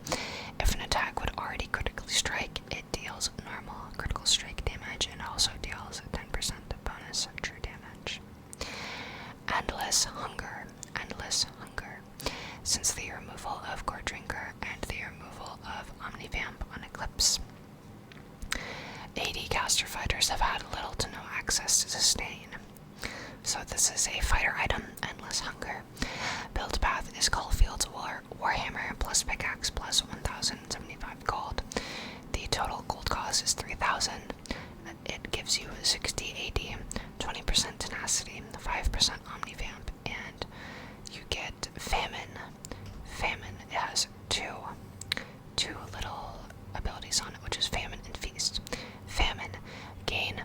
If an attack would already critically strike, it deals normal critical strike damage and also deals 10% bonus true damage. Endless Hunger. since the removal of Core Drinker and the removal of Omnivamp on Eclipse. AD caster fighters have had little to no access to Sustain. So this is a fighter item, Endless Hunger. Build path is Caulfield's Warhammer plus Pickaxe plus 1075 gold. The total gold cost is 3000. It gives you 60 AD, 20% tenacity, 5% Omnivamp, and you get Famine. Famine has two little abilities on it, which is Famine and Feast. Famine, gain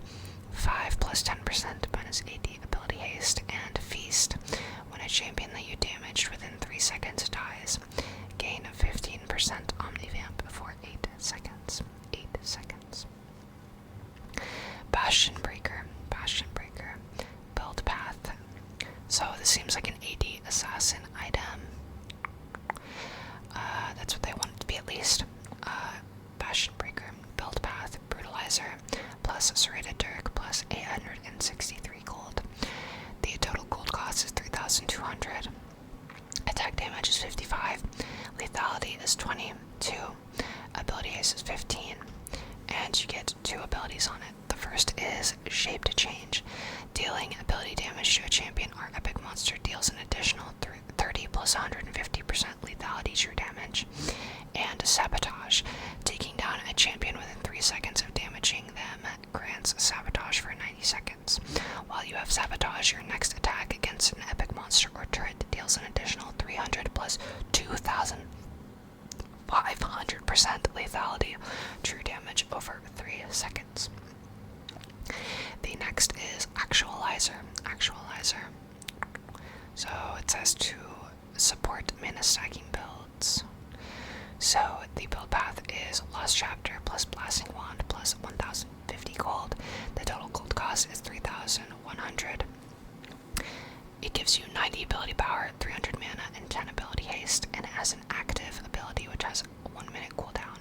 5 plus 10% bonus AD ability haste, and Feast, when a champion that you damaged within 3 seconds dies, gain 15% Omnivamp for 8 seconds. 8 seconds. Bastion Breaker, build path. So this seems like an AD assassin item. That's what they want it to be at least. Bastion Breaker, build path, Brutalizer, plus Serrated Dirk, plus 863 gold. The total gold cost is 3200. Attack damage is 55. Lethality is 22. Ability haste is 15. And you get 2 abilities on it. The first is Shape to Change. Dealing ability damage to a champion or epic monster deals an additional 30 plus 150% lethality true damage. And Sabotage. Taking down a champion within 3 seconds of damaging them grants Sabotage for 90 seconds. While you have Sabotage, your next attack against an epic monster or turret deals an additional 300 plus 2500% lethality true damage over 3 seconds. The next is Actualizer. So it says to support mana stacking builds. So the build path is Lost Chapter plus Blasting Wand plus 1050 gold. The total gold cost is 3100. It gives you 90 ability power, 300 mana, and 10 ability haste, and it has an active ability which has a 1 minute cooldown.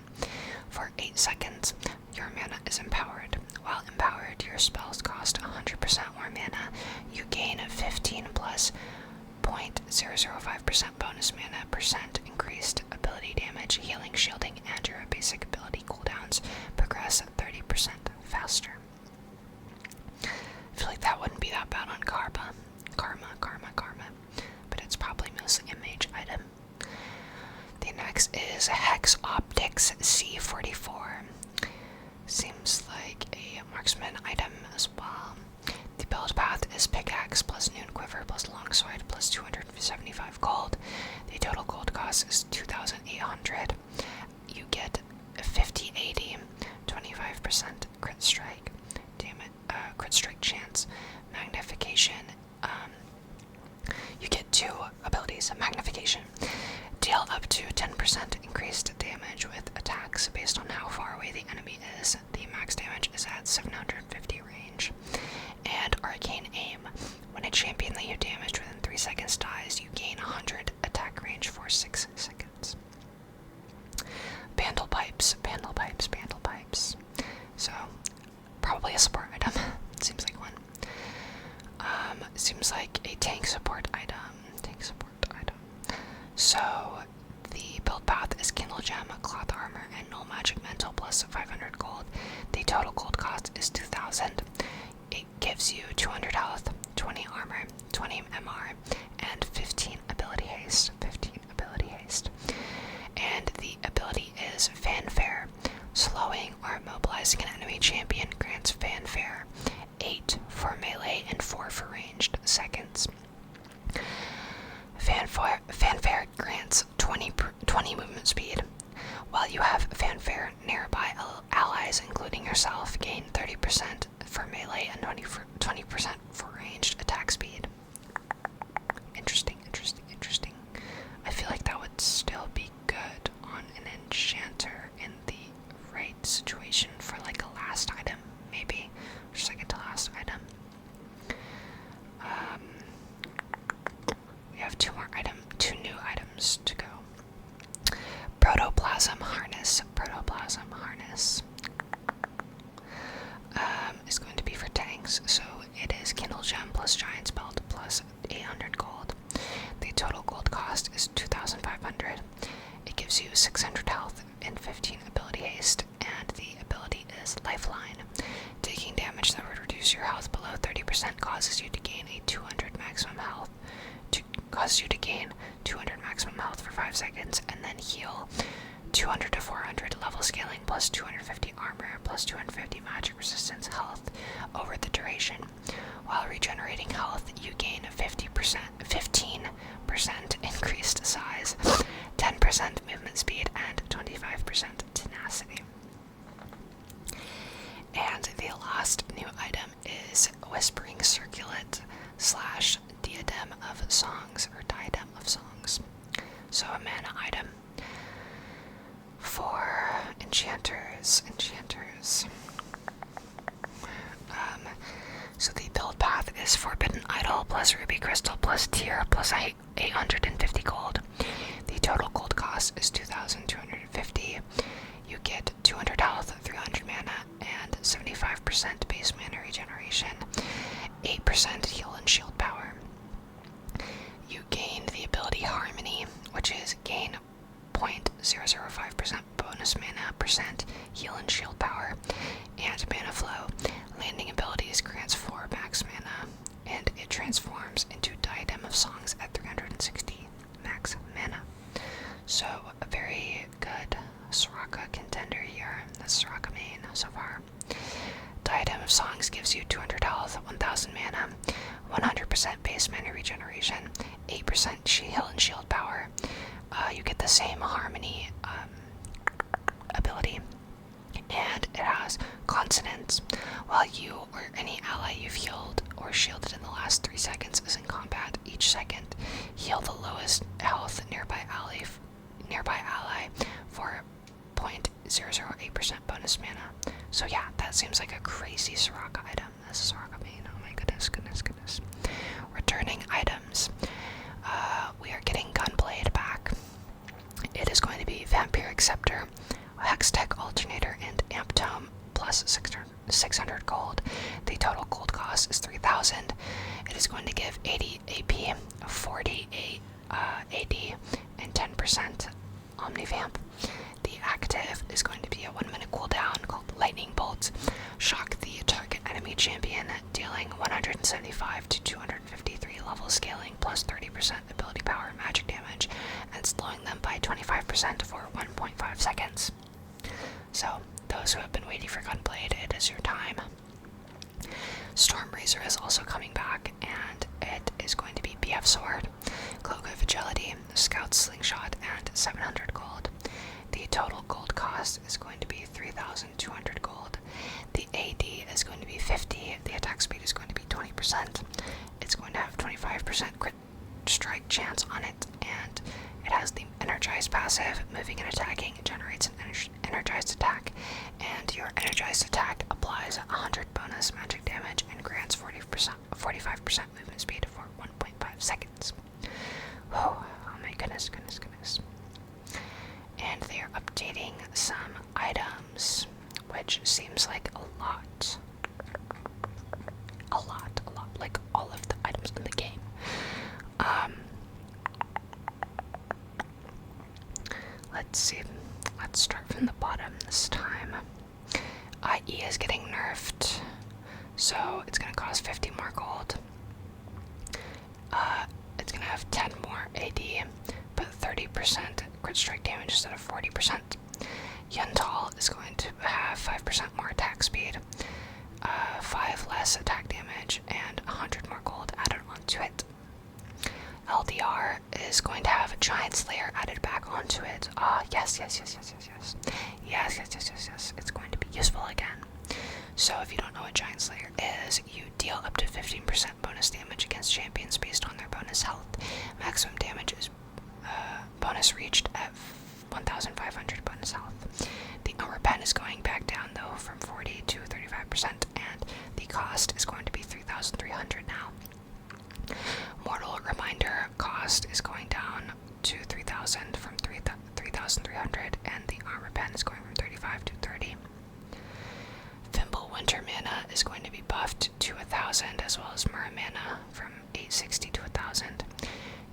For 8 seconds, your mana is empowered. While empowered, your spells cost 100% more mana. You gain 15 plus 0.005% bonus mana, percent increased ability damage, healing, shielding, and your basic ability cooldowns progress 30% faster. I feel like that wouldn't be that bad on Karma, but it's probably mostly a mage item. The next is Hex Optics C44. Seems like a marksman item as well. The build path is Pickaxe plus Noon Quiver plus Longsword plus 275 gold. The total gold cost is 2800. You get 50 AD, 25% crit strike, crit strike chance, magnification. You get 2 abilities. Magnification. Deal up to 10% increased damage with attacks based on how far away the enemy is. The max damage is at 750 range. And Arcane Aim. When a champion that you damaged within 3 seconds dies, you gain 100 attack range for 6 seconds. Bandle Pipes. So, probably a support item. Seems like one. Seems like a tank support item. So, the build path is Kindle Gem, Cloth Armor, and Null Magic Mental plus 500 gold. The total gold cost is 2000. It gives you 200 health, 20 armor, 20 MR, and 15 ability haste. And the ability is Fanfare. Slowing or immobilizing an enemy champion grants Fanfare 8 for melee and 4 for ranged seconds. Fanfare grants 20 movement speed. While you have Fanfare, nearby allies, including yourself, gain 30% for melee and 20% for ranged attack speed. Interesting. I feel like that would still be good on an enchanter in the right situation for like a last item, maybe. Or second to last item. We have 2 new items to go. Protoplasm Harness. Is going to be for tanks, so it is Kindle Gem plus Giant's Belt plus 800 gold. The total gold cost is 2000 causes you to gain 200 maximum health for 5 seconds, and then heal 200 to 400 level scaling plus 250 armor plus 250 magic resistance health over the duration. While regenerating health, you gain 15% increased size, 10% movement speed, and 25% tenacity. And the last new item is Whispering Circlet / Diadem of Songs, or Diadem of Songs. So a mana item for enchanters. So the build path is Forbidden Idol plus Ruby Crystal plus Tier plus 850 gold. The total gold cost is 2,250. You get 200 health, 300 mana, and 75% base mana regeneration, 8% heal and shield power. You gain the ability Harmony, which is gain 0.005% bonus mana percent heal and shield power, and mana flow. Landing abilities grants 4 max mana, and it transforms into Diadem of Songs at 360 max mana. So a very good Soraka contender here. That's Soraka main so far. Diadem of Songs gives you 200 health, 1000 mana, 100% base mana regeneration, 8% heal and shield power. You get the same Harmony ability, and it has consonants. While you or any ally you've healed or shielded in the last 3 seconds is in combat, each second heal the lowest health nearby ally for 0.008% bonus mana. So yeah, that seems like a crazy Soraka item. This is Soraka main. Oh my goodness. Returning items. We are getting Gunblade back. It is going to be Vampiric Scepter, Hextech Alternator, and Amp Tome plus 600 gold. The total gold cost is 3,000. It is going to give 80 AP, 40 AD, and 10% Omnivamp. The active is going to be a 1-minute cooldown called Lightning Bolt. Shock the target enemy champion, dealing 175 to 253 level scaling plus 30% ability power magic damage, and slowing them by 25% for 1.5 seconds. So, those who have been waiting for Gunblade, it is your time. Stormrazor is also coming back, and it is going to be BF Sword, Cloak of Agility, Scout Slingshot, and 700 gold. The total gold cost is going to be 3,200 gold. The AD is going to be 50. The attack speed is going to be 20%. It's going to have 25% crit strike chance on it, and it has the Energized passive. Moving and attacking, it generates an energized attack, and your energized attack applies 100 bonus magic damage and grants 45% movement speed for 1.5 seconds. Oh my goodness. And they are updating some items, which seems like a lot, like all of the items in the game. Let's see, let's start from the bottom this time. IE is getting nerfed, so it's going to cost 50 more gold. It's going to have 10 more AD, but 30% crit strike damage instead of 40%. Yuntal is going to have 5% more attack speed, 5 less attack damage, and 100 more gold added onto it. LDR is going to have a Giant Slayer added back onto it. Yes. It's going to be useful again. So if you don't know what Giant Slayer is, you deal up to 15% bonus damage against champions based on their bonus health. Maximum damage is bonus reached at 1,500 bonus health. The armor pen is going back down though from 40 to 35%, and the cost is going to be 3,300 now. Mortal Reminder cost is going down to 3,000 from 3,300, and the armor pen is going from 35 to 30. Thimble Winter Mana is going to be buffed to 1,000, as well as Myrrh Mana from 860 to 1,000.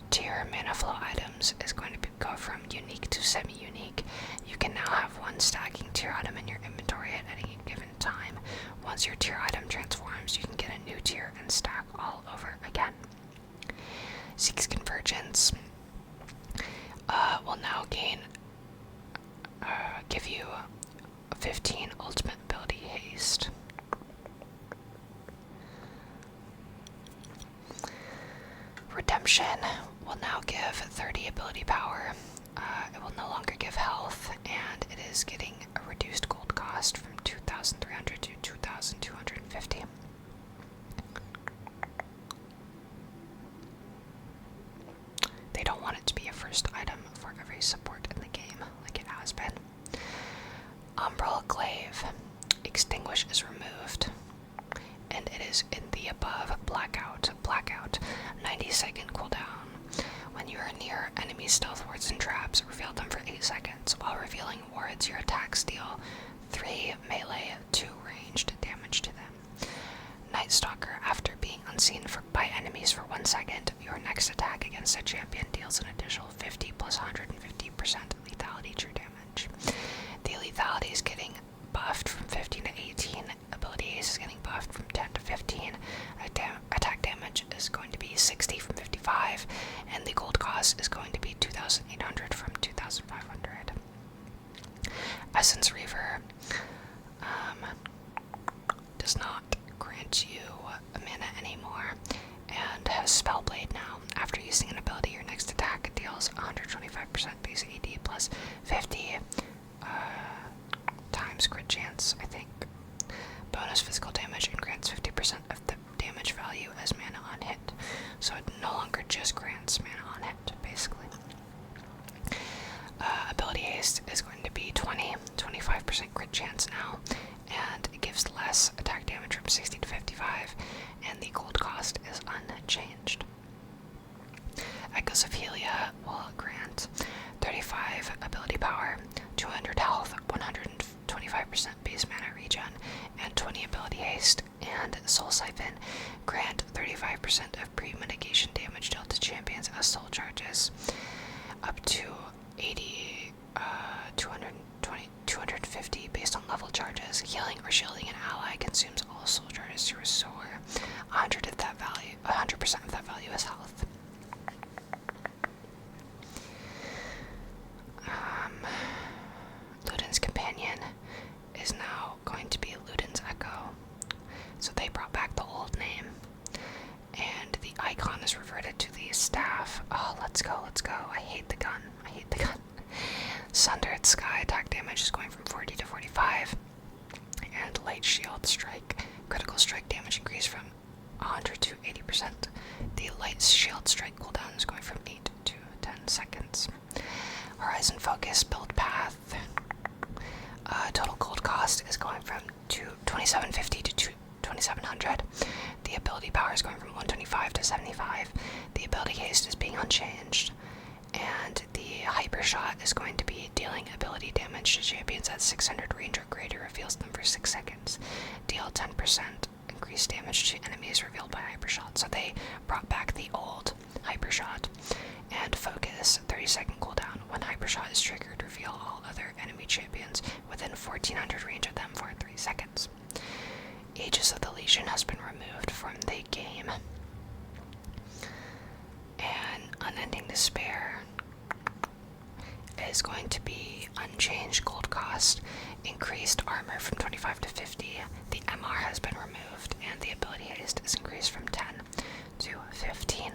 Tier Mana Flow items is going to go from unique to semi-unique. You can now have one stacking tier item in your inventory at any given time. once your tier item transforms, you can get a new tier and stack all over again. Seeks Convergence will now give you 15 ultimate ability haste. Redemption will now give 30 ability power. It will no longer give health, and it is getting a reduced gold cost from 2,300 to 2,250. They don't want it to be a first item for every support in the game, like it has been. Umbrella Glaive. Extinguish is removed, and it is in the above Blackout. 90-second cooldown. When you are near enemy stealth wards and traps, reveal them for 8 seconds. While revealing wards, your attacks deal 3 melee, 2 ranged damage to them. Night Stalker. After being unseen by enemies for 1 second, your next attack against a champion deals an additional 50 plus 150% lethality true damage. The lethality is getting buffed from 15 to 18. Ability Ace is getting buffed from 10 to 15. Attack damage is going to be 60 from 55, and the gold cost is going to be 2,800 from 2,500. Essence Reaver does not grant you a mana anymore, and has Spellblade now. After using an ability, your next attack deals 125% base AD plus 50 times crit chance, I think. Bonus physical damage and grants 50% of the damage value as mana on hit. So it no longer just grants mana on hit, basically. Ability Haste is going to be 25% crit chance now, and it gives less attack damage from 60 to 55, and the gold cost is unchanged. Echoes of Helia will grant 35 ability power, 200 health, 125% base mana regen, and 20 ability haste. And Soul Siphon grant 35% of pre-mitigation damage dealt to champions as soul charges, up to 80, 250 based on level charges. Healing or shielding an ally consumes all soul charges to restore 100% of that value as health. Luden's Companion is now going to be Luden's Echo. So they brought back the old name, and the icon is reverted to the staff. Oh, let's go. I hate the gun. Sundered Sky attack damage is going from 40 to 45, and Light Shield Strike critical strike damage increased from 100 to 80%. The Light Shield Strike cooldown is going from 8 to 10 seconds. Horizon Focus build path. Total gold cost is going from 2,750 to 2,700. The ability power is going from 125 to 75. The ability haste is being unchanged, and the hyper shot is going to be dealing ability damage to champions at 600 range or greater. Reveals them for 6 seconds. Deal 10% increased damage to enemies revealed by hyper shot. So they brought back the old hyper shot. And Focus 30-second cooldown. When hyper shot is triggered, reveal all other enemy champions within 1,400 range of them for 3 seconds. Aegis of the Legion has been removed from the game. And Unending Despair is going to be unchanged gold cost, increased armor from 25 to 50. The MR has been removed, and the ability haste is increased from 10 to 15.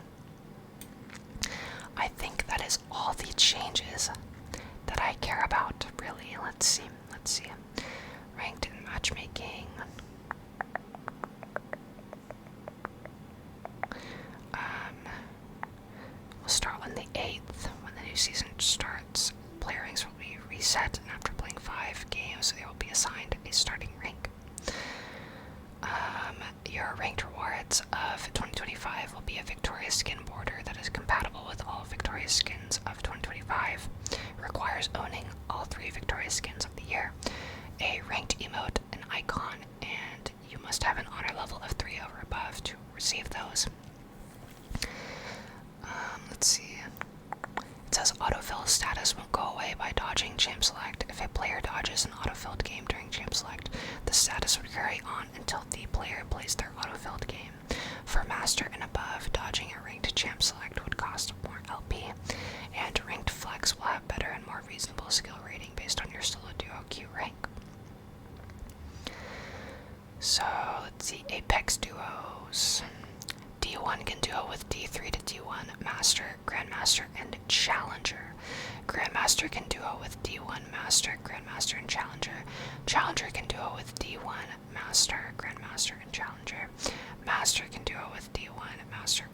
I think that is all the changes that I care about, really. Let's see. Ranked in matchmaking. We'll start on the 8th. When the new season starts, player ranks will be reset, and after playing 5 games, they will be assigned a starting rank. Your ranked rewards of 2025 will be a Victorious skin border that is compatible with all Victorious skins of 2025. Requires owning all 3 Victorious skins of the year, a ranked emote, an icon, and you must have an honor level of 3 or above to receive those. Let's see. It says autofill status won't go away by dodging champ select. If a player dodges an autofilled game during champ select. The status would carry on until the player plays their autofilled game. For Master and above, dodging a ranked champ select would cost more LP, and ranked flex will have better and more reasonable skill rating based on your solo duo Q rank. So, let's see, Apex duos. D1 can duo with D3 to D1, Master, Grandmaster, and Challenger. Grandmaster can duo with D1, Master, Grandmaster, and Challenger. Challenger can duo with D1, Master, Grandmaster, and Challenger. Master can duo with D1, Master,